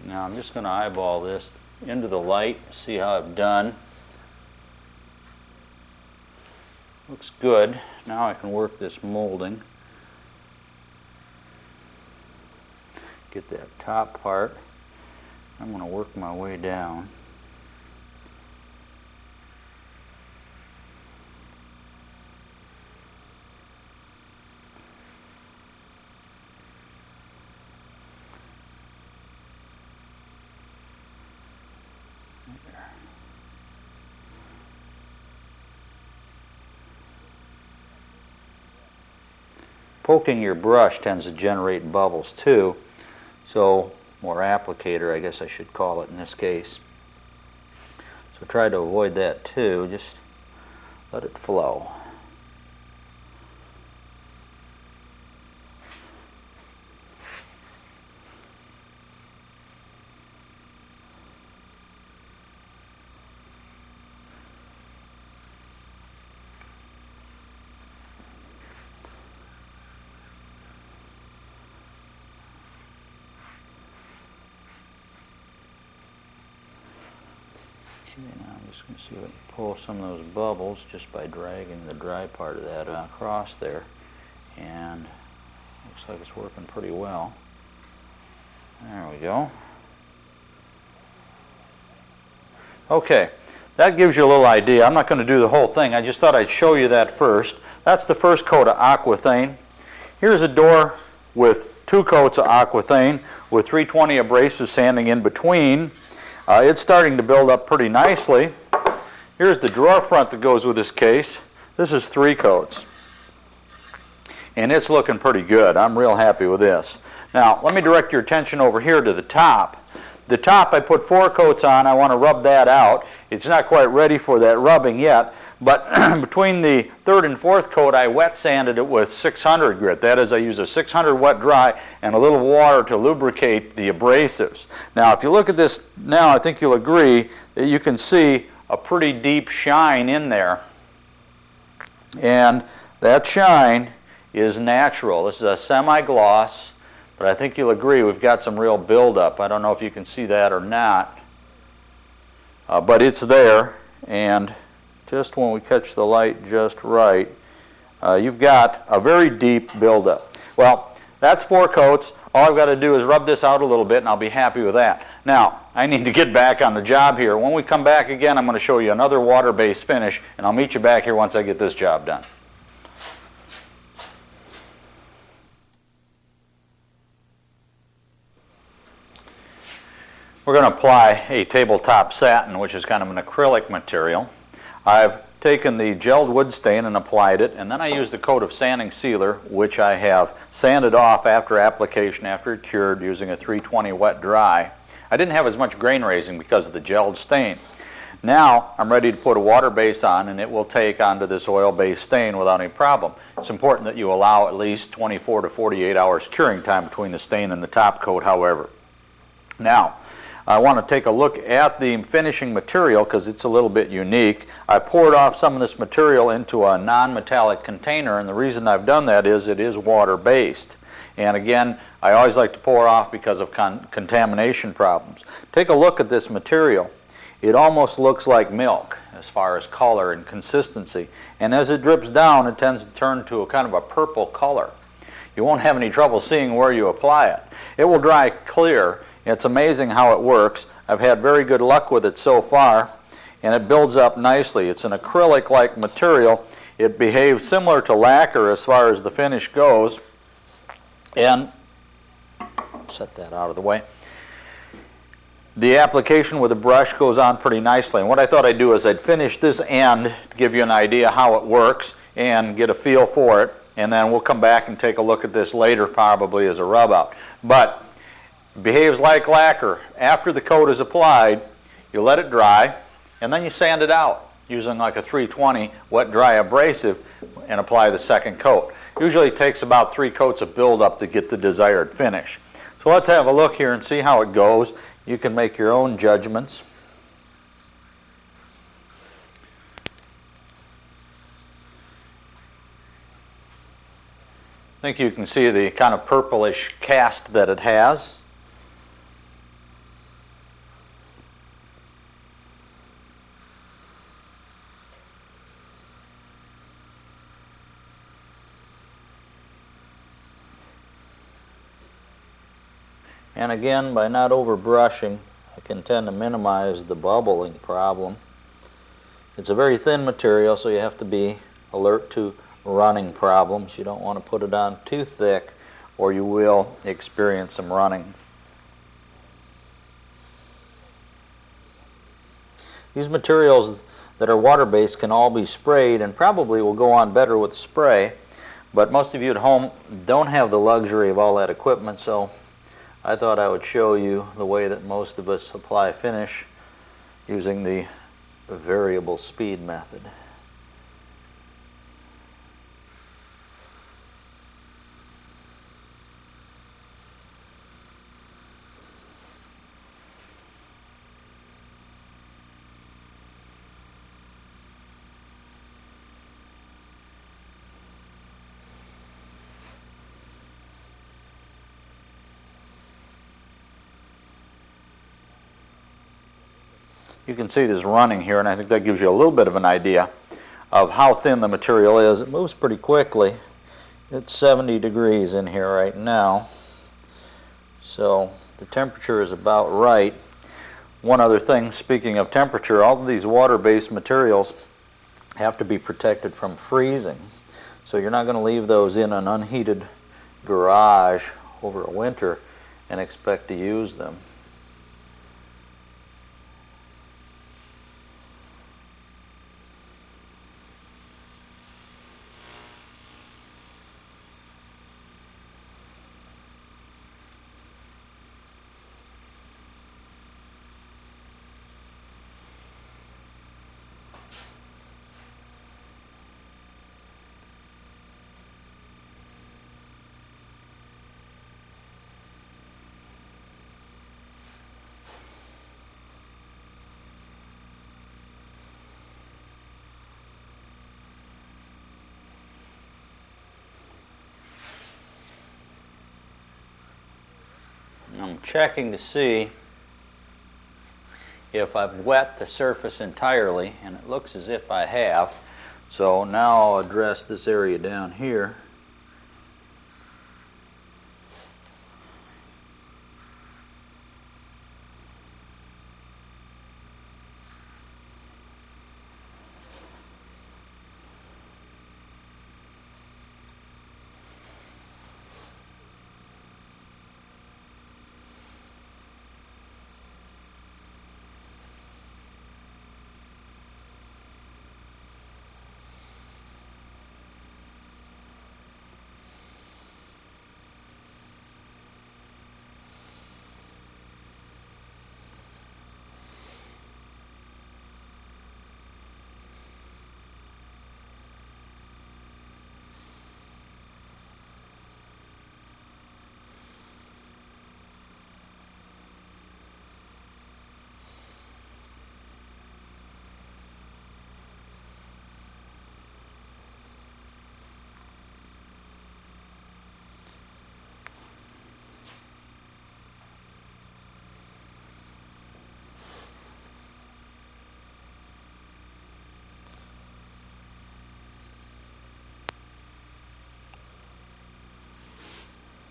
Now I'm just going to eyeball this into the light, see how I've done. Looks good. Now I can work this molding. Get that top part. I'm going to work my way down. poking your brush tends to generate bubbles too, so, or applicator I guess I should call it in this case. So try to avoid that too, just let it flow. Now I'm just going to see if I can pull some of those bubbles just by dragging the dry part of that across there, and looks like it's working pretty well. There we go. Okay, that gives you a little idea. I'm not going to do the whole thing. I just thought I'd show you that first. That's the first coat of aquathane. Here's a door with 2 coats of aquathane with 320 abrasive sanding in between. It's starting to build up pretty nicely. Here's the drawer front that goes with this case. This is 3 coats. And it's looking pretty good. I'm real happy with this. Now, let me direct your attention over here to the top. The top I put 4 coats on. I want to rub that out. It's not quite ready for that rubbing yet, but between the 3rd and 4th coat I wet sanded it with 600 grit. That is, I use a 600 wet dry and a little water to lubricate the abrasives. Now if you look at this now, I think you'll agree that you can see a pretty deep shine in there, and that shine is natural. This is a semi-gloss, but I think you'll agree we've got some real buildup. I don't know if you can see that or not, but it's there, and just when we catch the light just right, you've got a very deep buildup. Well, that's 4 coats. All I've got to do is rub this out a little bit and I'll be happy with that. Now, I need to get back on the job here. When we come back again, I'm going to show you another water-based finish, and I'll meet you back here once I get this job done. We're going to apply a tabletop satin, which is kind of an acrylic material. I've taken the gelled wood stain and applied it, and then I used a coat of sanding sealer, which I have sanded off after application, after it cured, using a 320 wet dry. I didn't have as much grain raising because of the gelled stain. Now I'm ready to put a water base on, and it will take onto this oil-based stain without any problem. It's important that you allow at least 24 to 48 hours curing time between the stain and the top coat, however. Now, I want to take a look at the finishing material because it's a little bit unique. I poured off some of this material into a non-metallic container, and the reason I've done that is it is water-based. And again, I always like to pour off because of contamination problems. Take a look at this material. It almost looks like milk as far as color and consistency. And as it drips down, it tends to turn to a kind of a purple color. You won't have any trouble seeing where you apply it. It will dry clear. It's amazing how it works. I've had very good luck with it so far, and it builds up nicely. It's an acrylic-like material. It behaves similar to lacquer as far as the finish goes. And set that out of the way. The application with a brush goes on pretty nicely. And what I thought I'd do is I'd finish this end to give you an idea how it works and get a feel for it. And then we'll come back and take a look at this later, probably as a rub out. But behaves like lacquer. After the coat is applied, you let it dry, and then you sand it out using like a 320 wet dry abrasive and apply the second coat. Usually it takes about 3 coats of buildup to get the desired finish. So let's have a look here and see how it goes. You can make your own judgments. I think you can see the kind of purplish cast that it has. And again, by not over brushing, I can tend to minimize the bubbling problem. It's a very thin material, so you have to be alert to running problems. You don't want to put it on too thick, or you will experience some running. These materials that are water-based can all be sprayed, and probably will go on better with spray. But most of you at home don't have the luxury of all that equipment, so I thought I would show you the way that most of us apply finish using the variable speed method. You can see this running here, and I think that gives you a little bit of an idea of how thin the material is. It moves pretty quickly. It's 70 degrees in here right now, so the temperature is about right. One other thing, speaking of temperature, all of these water-based materials have to be protected from freezing. So you're not going to leave those in an unheated garage over a winter and expect to use them. I'm checking to see if I've wet the surface entirely, and it looks as if I have. So now I'll address this area down here.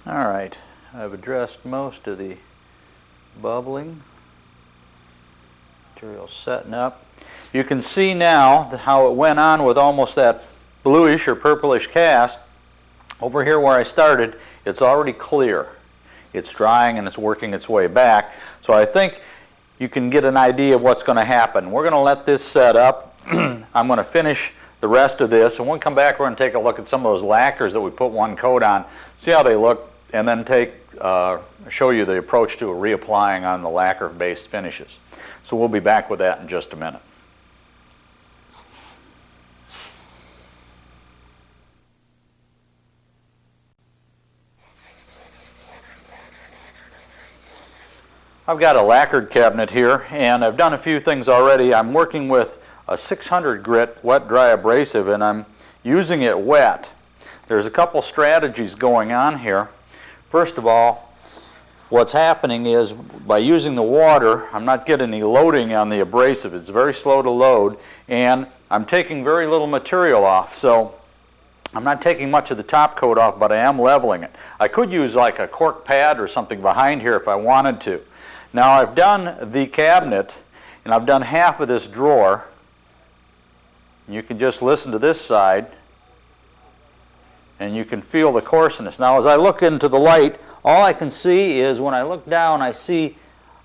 All right, I've addressed most of the bubbling. Material setting up. You can see now how it went on with almost that bluish or purplish cast. Over here where I started, it's already clear. It's drying and it's working its way back. So I think you can get an idea of what's going to happen. We're going to let this set up. I'm going to finish the rest of this, and when we come back, we're going to take a look at some of those lacquers that we put one coat on, see how they look, and then show you the approach to reapplying on the lacquer-based finishes. So we'll be back with that in just a minute. I've got a lacquered cabinet here, and I've done a few things already. I'm working with a 600 grit wet dry abrasive, and I'm using it wet. There's a couple strategies going on here. First of all, what's happening is by using the water, I'm not getting any loading on the abrasive. It's very slow to load, and I'm taking very little material off. So I'm not taking much of the top coat off, but I am leveling it. I could use like a cork pad or something behind here if I wanted to. Now I've done the cabinet, and I've done half of this drawer. You can just listen to this side, and you can feel the coarseness. Now as I look into the light, all I can see is when I look down, I see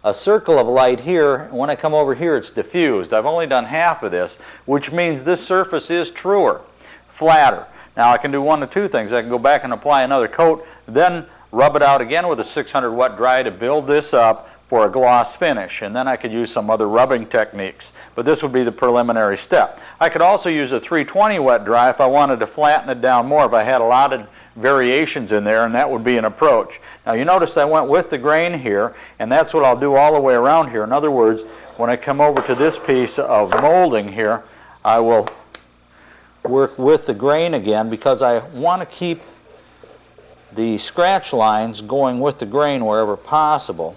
a circle of light here, and when I come over here, it's diffused. I've only done half of this, which means this surface is truer, flatter. Now I can do one of two things. I can go back and apply another coat, then rub it out again with a 600 wet dry to build this up for a gloss finish, and then I could use some other rubbing techniques, but this would be the preliminary step. I could also use a 320 wet dry if I wanted to flatten it down more, if I had a lot of variations in there, and that would be an approach. Now you notice I went with the grain here, and that's what I'll do all the way around here. In other words, when I come over to this piece of molding here, I will work with the grain again because I want to keep the scratch lines going with the grain wherever possible.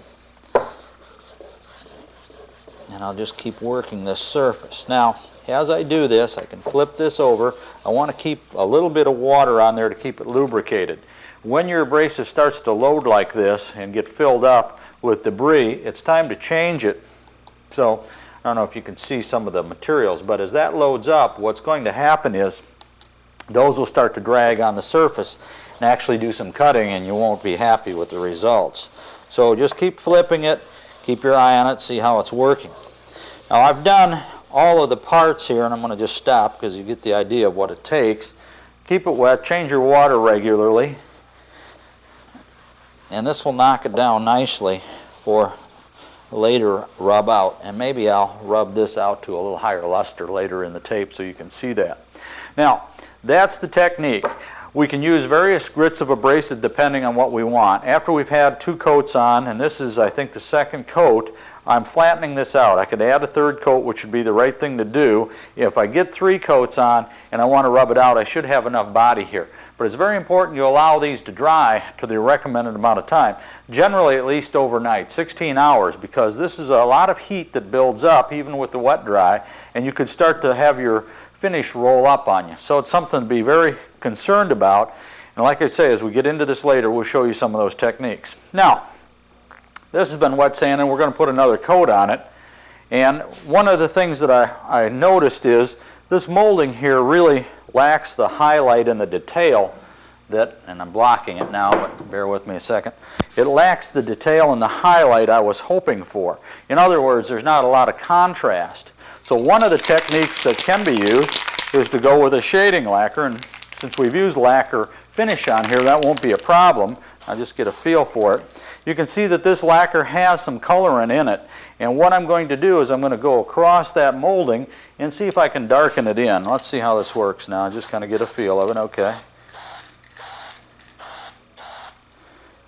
And I'll just keep working this surface. Now, as I do this, I can flip this over. I want to keep a little bit of water on there to keep it lubricated. When your abrasive starts to load like this and get filled up with debris, it's time to change it. So, I don't know if you can see some of the materials, but as that loads up, what's going to happen is those will start to drag on the surface and actually do some cutting, and you won't be happy with the results. So just keep flipping it, keep your eye on it, see how it's working. Now I've done all of the parts here, and I'm going to just stop because you get the idea of what it takes. Keep it wet, change your water regularly, and this will knock it down nicely for later rub out. And maybe I'll rub this out to a little higher luster later in the tape so you can see that. Now, that's the technique. We can use various grits of abrasive depending on what we want. After we've had 2 coats on, and this is I think the 2nd coat, I'm flattening this out. I could add a 3rd coat, which would be the right thing to do. If I get 3 coats on and I want to rub it out, I should have enough body here. But it's very important you allow these to dry to the recommended amount of time, generally at least overnight, 16 hours, because this is a lot of heat that builds up even with the wet dry, and you could start to have your finish roll up on you. So it's something to be very concerned about. And like I say, as we get into this later, we'll show you some of those techniques. Now, this has been wet sanded, and we're going to put another coat on it. And one of the things that I noticed is this molding here really lacks the highlight and the detail that, and I'm blocking it now, but bear with me a second. It lacks the detail and the highlight I was hoping for. In other words, there's not a lot of contrast. So one of the techniques that can be used is to go with a shading lacquer, and since we've used lacquer finish on here, that won't be a problem. I'll just get a feel for it. You can see that this lacquer has some coloring in it, and what I'm going to do is I'm going to go across that molding and see if I can darken it in. Let's see how this works now, just kind of get a feel of it. Okay.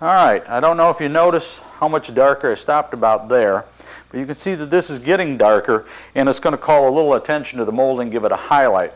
Alright, I don't know if you notice how much darker. I stopped about there. But you can see that this is getting darker, and it's going to call a little attention to the molding, give it a highlight.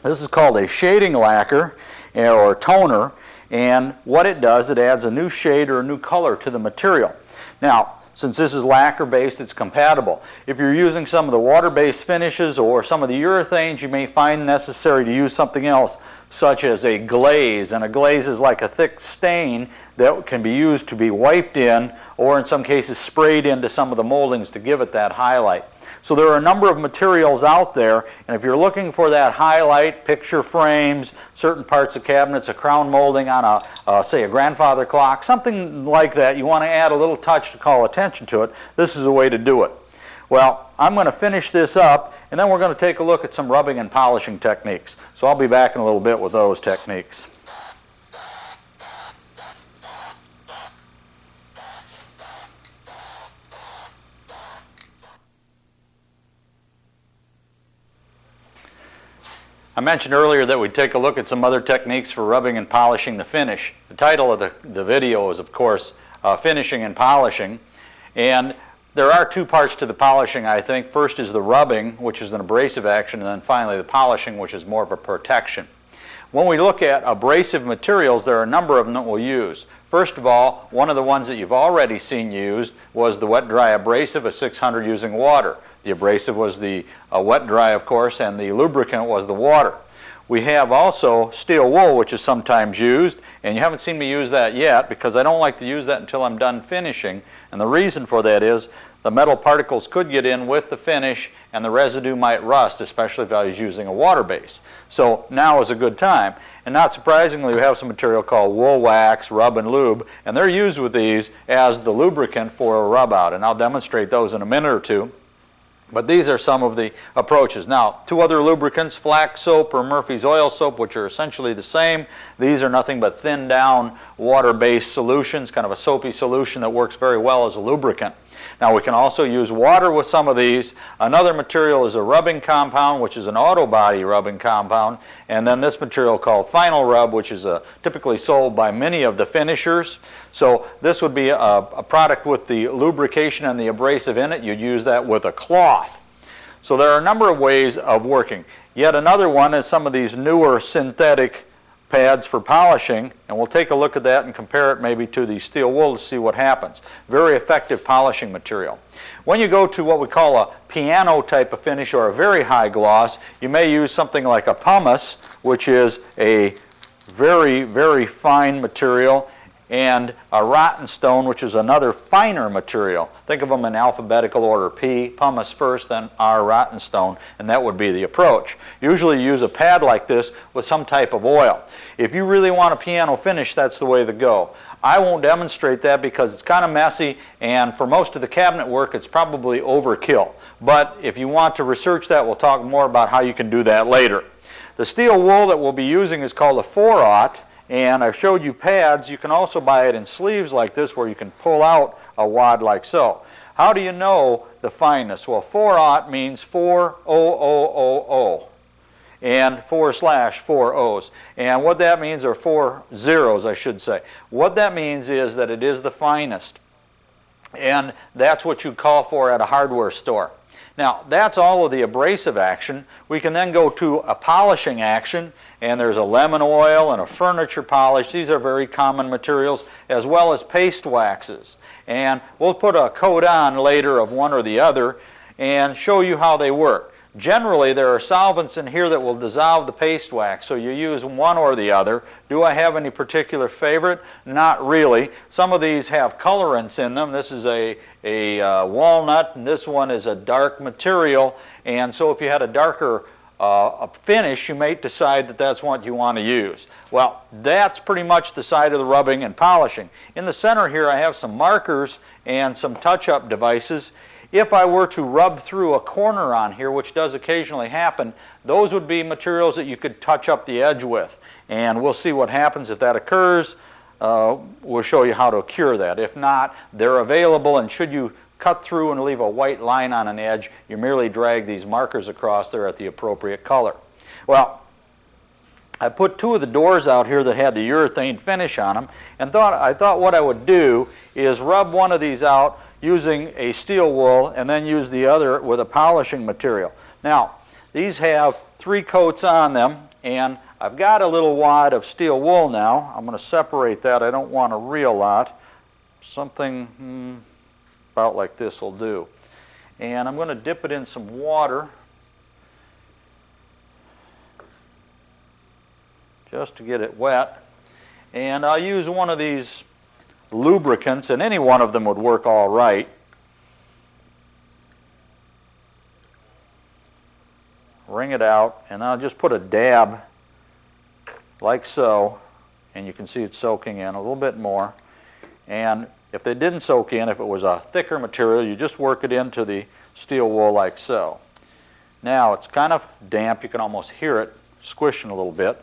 This is called a shading lacquer or toner, and what it does, it adds a new shade or a new color to the material. Now, since this is lacquer based, it's compatible. If you're using some of the water-based finishes or some of the urethanes, you may find necessary to use something else, such as a glaze. And a glaze is like a thick stain that can be used to be wiped in, or in some cases sprayed into some of the moldings to give it that highlight. So there are a number of materials out there, and if you're looking for that highlight, picture frames, certain parts of cabinets, a crown molding on say a grandfather clock, something like that, you want to add a little touch to call attention to it, this is a way to do it. Well, I'm going to finish this up, and then we're going to take a look at some rubbing and polishing techniques. So I'll be back in a little bit with those techniques. I mentioned earlier that we'd take a look at some other techniques for rubbing and polishing the finish. The title of the video is, of course, Finishing and Polishing. And there are 2 parts to the polishing, I think. First is the rubbing, which is an abrasive action, and then finally the polishing, which is more of a protection. When we look at abrasive materials, there are a number of them that we'll use. First of all, one of the ones that you've already seen used was the wet-dry abrasive, a 600 using water. The abrasive was the wet-dry, of course, and the lubricant was the water. We have also steel wool, which is sometimes used, and you haven't seen me use that yet because I don't like to use that until I'm done finishing. And the reason for that is the metal particles could get in with the finish and the residue might rust, especially if I was using a water base. So now is a good time. And not surprisingly, we have some material called wool wax, rub and lube, and they're used with these as the lubricant for a rub out, and I'll demonstrate those in a minute or two. But these are some of the approaches. Now, two other lubricants, flax soap or Murphy's oil soap, which are essentially the same. These are nothing but thinned down water-based solutions, kind of a soapy solution that works very well as a lubricant. Now, we can also use water with some of these. Another material is a rubbing compound, which is an auto body rubbing compound. And then this material called Final Rub, which is typically sold by many of the finishers. So this would be a product with the lubrication and the abrasive in it. You'd use that with a cloth. So there are a number of ways of working. Yet another one is some of these newer synthetic pads for polishing, and we'll take a look at that and compare it maybe to the steel wool to see what happens. Very effective polishing material. When you go to what we call a piano type of finish or a very high gloss, you may use something like a pumice, which is a very, very fine material, and a rotten stone, which is another finer material. Think of them in alphabetical order: P, pumice first, then R, rotten stone, and that would be the approach. Usually you use a pad like this with some type of oil. If you really want a piano finish, that's the way to go. I won't demonstrate that because it's kind of messy, and for most of the cabinet work it's probably overkill. But if you want to research that, we'll talk more about how you can do that later. The steel wool that we'll be using is called a 4/0. And I've showed you pads. You can also buy it in sleeves like this where you can pull out a wad like so. How do you know the fineness? Well, 4/0 means 4/0/0/0 and 4/4 O's. And what that means are 4 zeros, I should say. What that means is that it is the finest. And that's what you call for at a hardware store. Now, that's all of the abrasive action. We can then go to a polishing action, and there's a lemon oil and a furniture polish. These are very common materials, as well as paste waxes. And we'll put a coat on later of one or the other and show you how they work. Generally, there are solvents in here that will dissolve the paste wax, so you use one or the other. Do I have any particular favorite? Not really. Some of these have colorants in them. This is a walnut, and this one is a dark material. And so if you had a darker finish, you may decide that that's what you want to use. Well, that's pretty much the side of the rubbing and polishing. In the center here, I have some markers and some touch-up devices. If I were to rub through a corner on here, which does occasionally happen, those would be materials that you could touch up the edge with. And we'll see what happens if that occurs. We'll show you how to cure that. If not, they're available, and should you cut through and leave a white line on an edge, you merely drag these markers across there at the appropriate color. Well, I put two of the doors out here that had the urethane finish on them, and I thought what I would do is rub one of these out using a steel wool and then use the other with a polishing material. Now, these have 3 coats on them, and I've got a little wad of steel wool now. I'm going to separate that. I don't want a real lot. Something about like this will do. And I'm going to dip it in some water just to get it wet. And I'll use one of these lubricants, and any one of them would work all right. Wring it out, and I'll just put a dab like so, and you can see it's soaking in a little bit more. And if they didn't soak in, if it was a thicker material, you just work it into the steel wool like so. Now it's kind of damp. You can almost hear it squishing a little bit.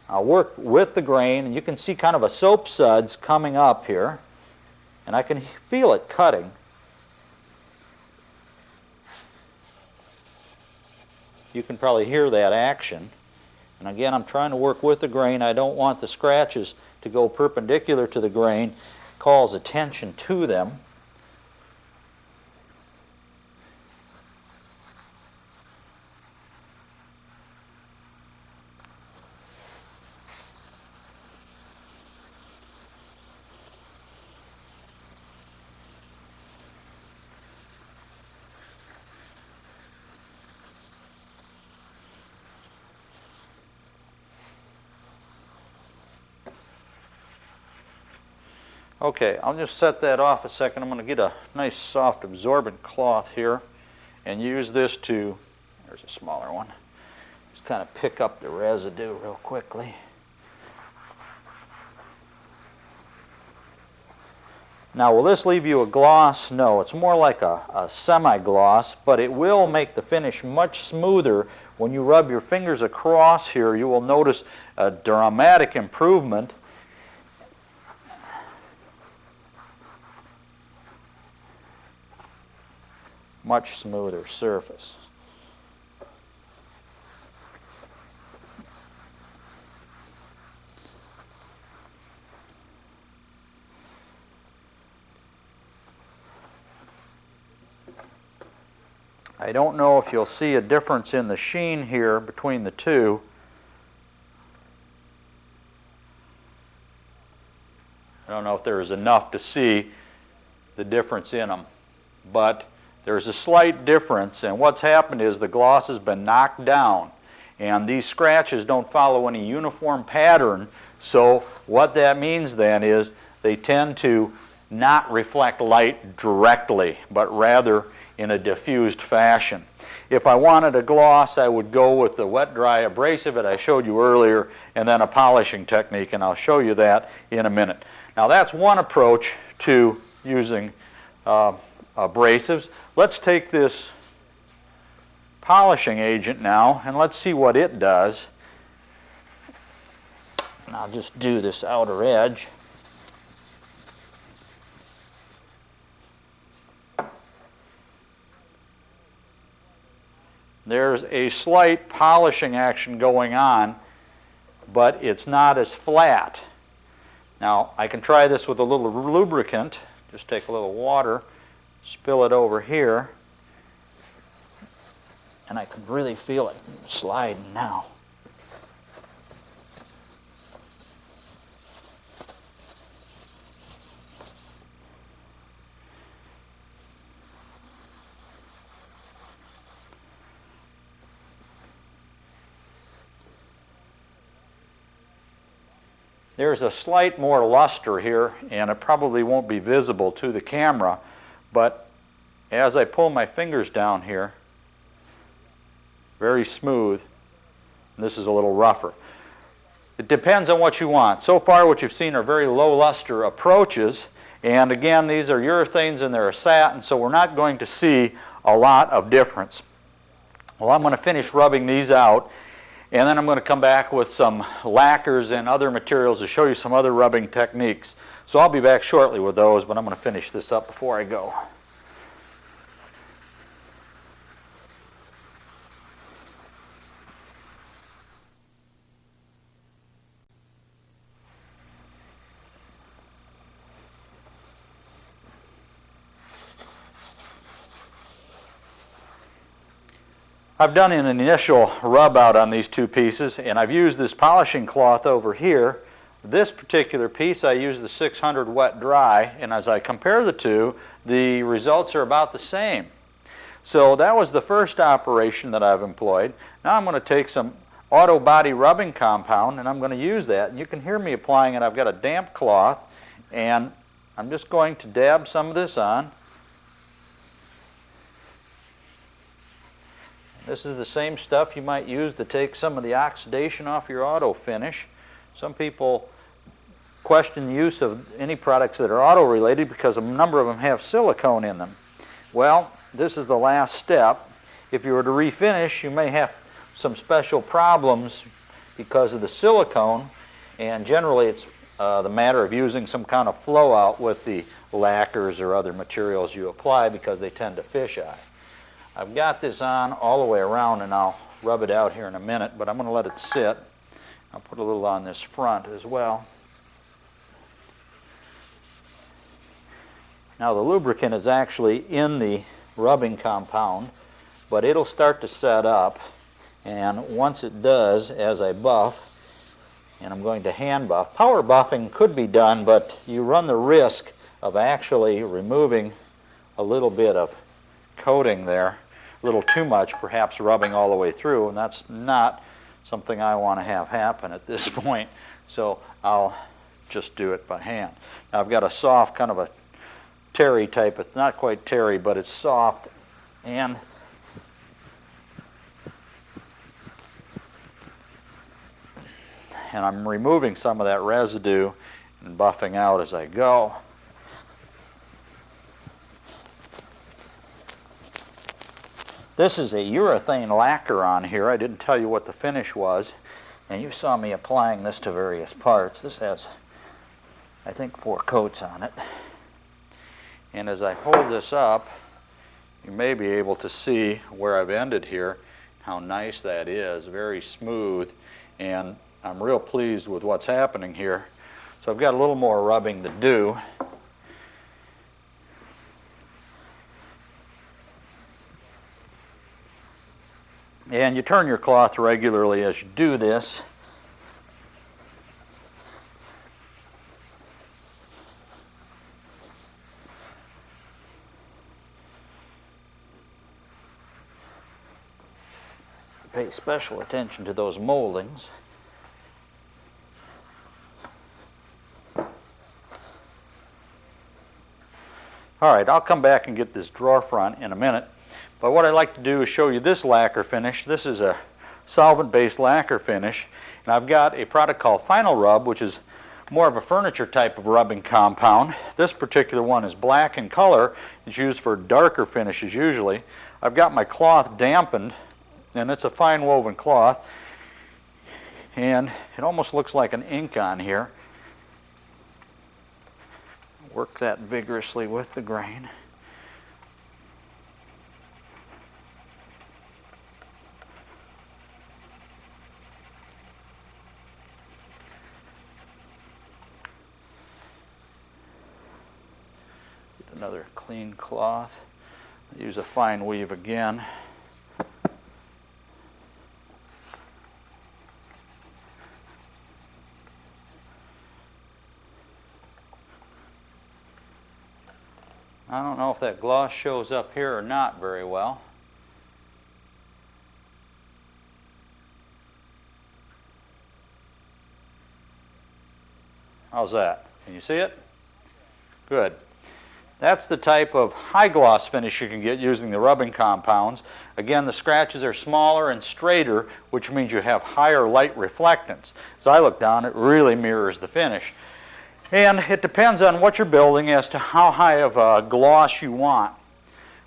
I'll work with the grain, and you can see kind of a soap suds coming up here, and I can feel it cutting. You can probably hear that action. And again, I'm trying to work with the grain. I don't want the scratches to go perpendicular to the grain. It calls attention to them. Okay, I'll just set that off a second. I'm going to get a nice soft absorbent cloth here and use this to, there's a smaller one, just kind of pick up the residue real quickly. Now, will this leave you a gloss? No, it's more like a semi-gloss, but it will make the finish much smoother. When you rub your fingers across here, you will notice a dramatic improvement. Much smoother surface. I don't know if you'll see a difference in the sheen here between the two. I don't know if there is enough to see the difference in them, but there's a slight difference, and what's happened is the gloss has been knocked down, and these scratches don't follow any uniform pattern, so what that means then is they tend to not reflect light directly, but rather in a diffused fashion. If I wanted a gloss, I would go with the wet-dry abrasive that I showed you earlier, and then a polishing technique, and I'll show you that in a minute. Now that's one approach to using abrasives. Let's take this polishing agent now, and let's see what it does. And I'll just do this outer edge. There's a slight polishing action going on, but it's not as flat. Now, I can try this with a little lubricant. Just take a little water, spill it over here, and I can really feel it sliding now. There's a slight more luster here, and it probably won't be visible to the camera, but as I pull my fingers down here, very smooth, and this is a little rougher. It depends on what you want. So far what you've seen are very low luster approaches, and again these are urethanes and they're satin, so we're not going to see a lot of difference. Well, I'm going to finish rubbing these out, and then I'm going to come back with some lacquers and other materials to show you some other rubbing techniques. So I'll be back shortly with those, but I'm going to finish this up before I go. I've done an initial rub out on these two pieces, and I've used this polishing cloth over here. This particular piece I used the 600 wet dry, and as I compare the two, the results are about the same. So that was the first operation that I've employed. Now I'm going to take some auto body rubbing compound, and I'm going to use that. And you can hear me applying it. I've got a damp cloth, and I'm just going to dab some of this on. This is the same stuff you might use to take some of the oxidation off your auto finish. Some people question the use of any products that are auto related because a number of them have silicone in them. Well, this is the last step. If you were to refinish, you may have some special problems because of the silicone, and generally it's the matter of using some kind of flow out with the lacquers or other materials you apply because they tend to fisheye. I've got this on all the way around, and I'll rub it out here in a minute, but I'm going to let it sit. I'll put a little on this front as well. Now the lubricant is actually in the rubbing compound, but it'll start to set up, and once it does, as I buff, and I'm going to hand buff. Power buffing could be done, but you run the risk of actually removing a little bit of coating there. A little too much, perhaps rubbing all the way through, and that's not something I want to have happen at this point, so I'll just do it by hand. Now I've got a soft, kind of a terry type. It's not quite terry, but it's soft, and I'm removing some of that residue and buffing out as I go. This is a urethane lacquer on here. I didn't tell you what the finish was, and you saw me applying this to various parts. This has, I think, 4 coats on it. And as I hold this up, you may be able to see where I've ended here, how nice that is, very smooth, and I'm real pleased with what's happening here. So I've got a little more rubbing to do. And you turn your cloth regularly as you do this. Pay special attention to those moldings. All right, I'll come back and get this drawer front in a minute. But what I'd like to do is show you this lacquer finish. This is a solvent-based lacquer finish. And I've got a product called Final Rub, which is more of a furniture type of rubbing compound. This particular one is black in color. It's used for darker finishes usually. I've got my cloth dampened, and it's a fine woven cloth. And it almost looks like an ink on here. Work that vigorously with the grain. Another clean cloth. Use a fine weave again. I don't know if that gloss shows up here or not very well. How's that? Can you see it? Good. That's the type of high gloss finish you can get using the rubbing compounds. Again, the scratches are smaller and straighter, which means you have higher light reflectance. As I look down, it really mirrors the finish. And it depends on what you're building as to how high of a gloss you want.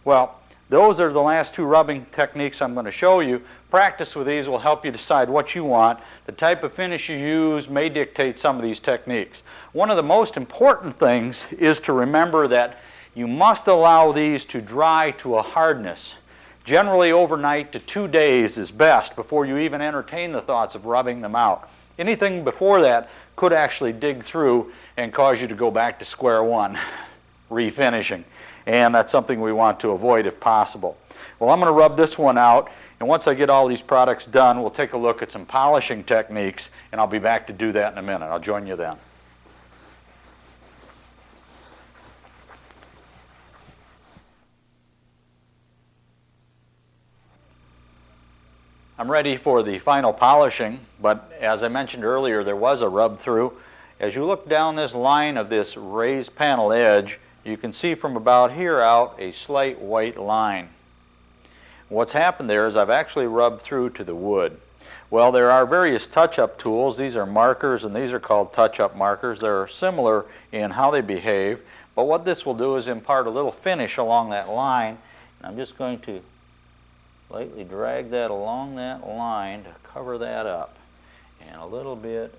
Well, those are the last 2 rubbing techniques I'm going to show you. Practice with these will help you decide what you want. The type of finish you use may dictate some of these techniques. One of the most important things is to remember that you must allow these to dry to a hardness. Generally overnight to 2 days is best before you even entertain the thoughts of rubbing them out. Anything before that could actually dig through and cause you to go back to square one, refinishing. And that's something we want to avoid if possible. Well, I'm going to rub this one out, and once I get all these products done, we'll take a look at some polishing techniques, and I'll be back to do that in a minute. I'll join you then. I'm ready for the final polishing, but as I mentioned earlier, there was a rub through. As you look down this line of this raised panel edge, you can see from about here out a slight white line. What's happened there is I've actually rubbed through to the wood. Well, there are various touch-up tools. These are markers, and these are called touch-up markers. They're similar in how they behave, but what this will do is impart a little finish along that line. And I'm just going to lightly drag that along that line to cover that up, and a little bit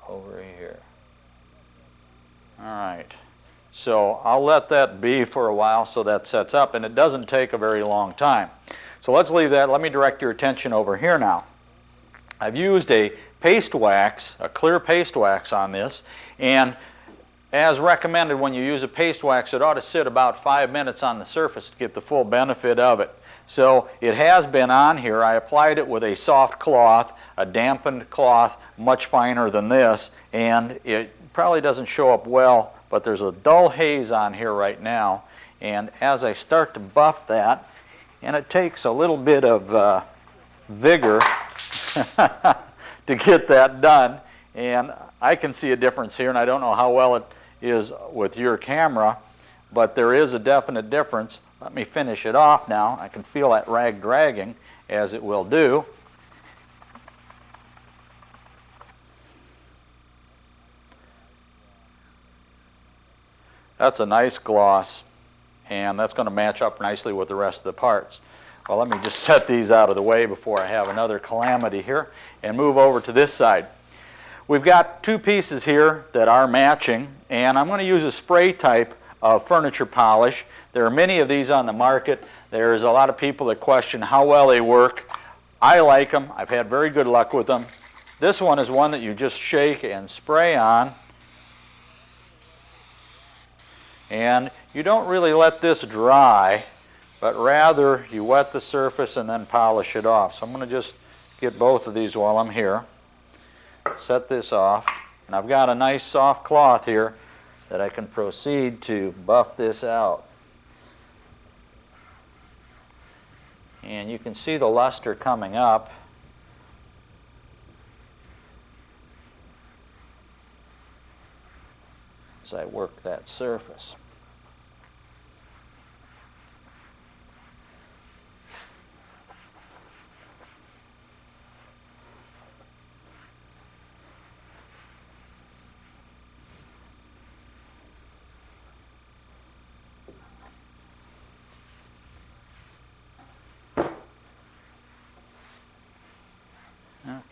over here. All right, so I'll let that be for a while so that sets up, and it doesn't take a very long time. So let's leave that. Let me direct your attention over here now. I've used a paste wax, a clear paste wax on this, and as recommended, when you use a paste wax, it ought to sit about 5 minutes on the surface to get the full benefit of it. So it has been on here. I applied it with a soft cloth, a dampened cloth, much finer than this, and it probably doesn't show up well, but there's a dull haze on here right now. And as I start to buff that, and it takes a little bit of vigor to get that done, and I can see a difference here, and I don't know how well it is with your camera, but there is a definite difference. Let me finish it off now. I can feel that rag dragging, as it will do. That's a nice gloss, and that's going to match up nicely with the rest of the parts. Well, let me just set these out of the way before I have another calamity here and move over to this side. We've got two pieces here that are matching, and I'm going to use a spray type of furniture polish. There are many of these on the market. There's a lot of people that question how well they work. I like them. I've had very good luck with them. This one is one that you just shake and spray on. And you don't really let this dry, but rather you wet the surface and then polish it off. So I'm going to just get both of these while I'm here. Set this off. And I've got a nice soft cloth here that I can proceed to buff this out. And you can see the luster coming up. As I work that surface.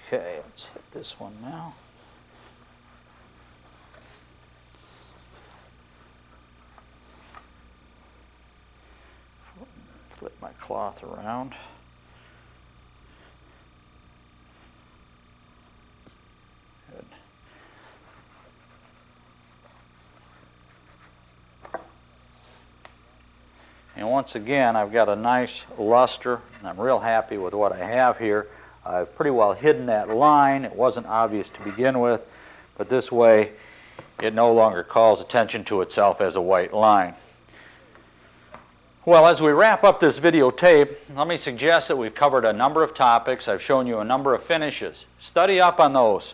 Okay, let's hit this one now. Flip my cloth around. Good. And once again, I've got a nice luster, and I'm real happy with what I have here. I've pretty well hidden that line. It wasn't obvious to begin with, but this way it no longer calls attention to itself as a white line. Well, as we wrap up this videotape, let me suggest that we've covered a number of topics. I've shown you a number of finishes. Study up on those.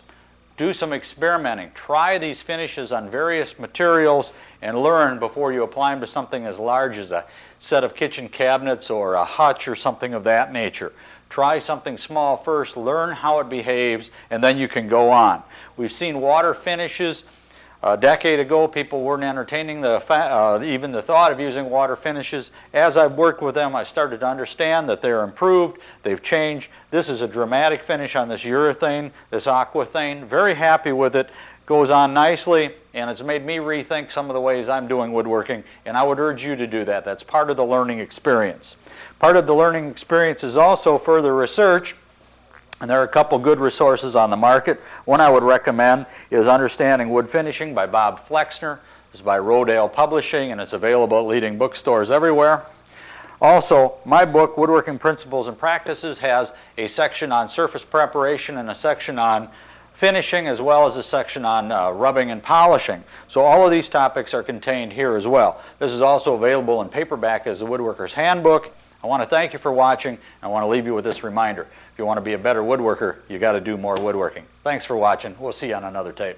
Do some experimenting. Try these finishes on various materials and learn before you apply them to something as large as a set of kitchen cabinets or a hutch or something of that nature. Try something small first, learn how it behaves, and then you can go on. We've seen water finishes. A decade ago, people weren't entertaining even the thought of using water finishes. As I've worked with them, I started to understand that they're improved, they've changed. This is a dramatic finish on this urethane, this aquathane. Very happy with it. Goes on nicely, and it's made me rethink some of the ways I'm doing woodworking, and I would urge you to do that. That's part of the learning experience. Part of the learning experience is also further research, and there are a couple good resources on the market. One I would recommend is Understanding Wood Finishing by Bob Flexner. It's by Rodale Publishing, and it's available at leading bookstores everywhere. Also, my book, Woodworking Principles and Practices, has a section on surface preparation and a section on finishing, as well as a section on rubbing and polishing. So all of these topics are contained here as well. This is also available in paperback as a Woodworker's Handbook. I want to thank you for watching. I want to leave you with this reminder. If you want to be a better woodworker, you got to do more woodworking. Thanks for watching. We'll see you on another tape.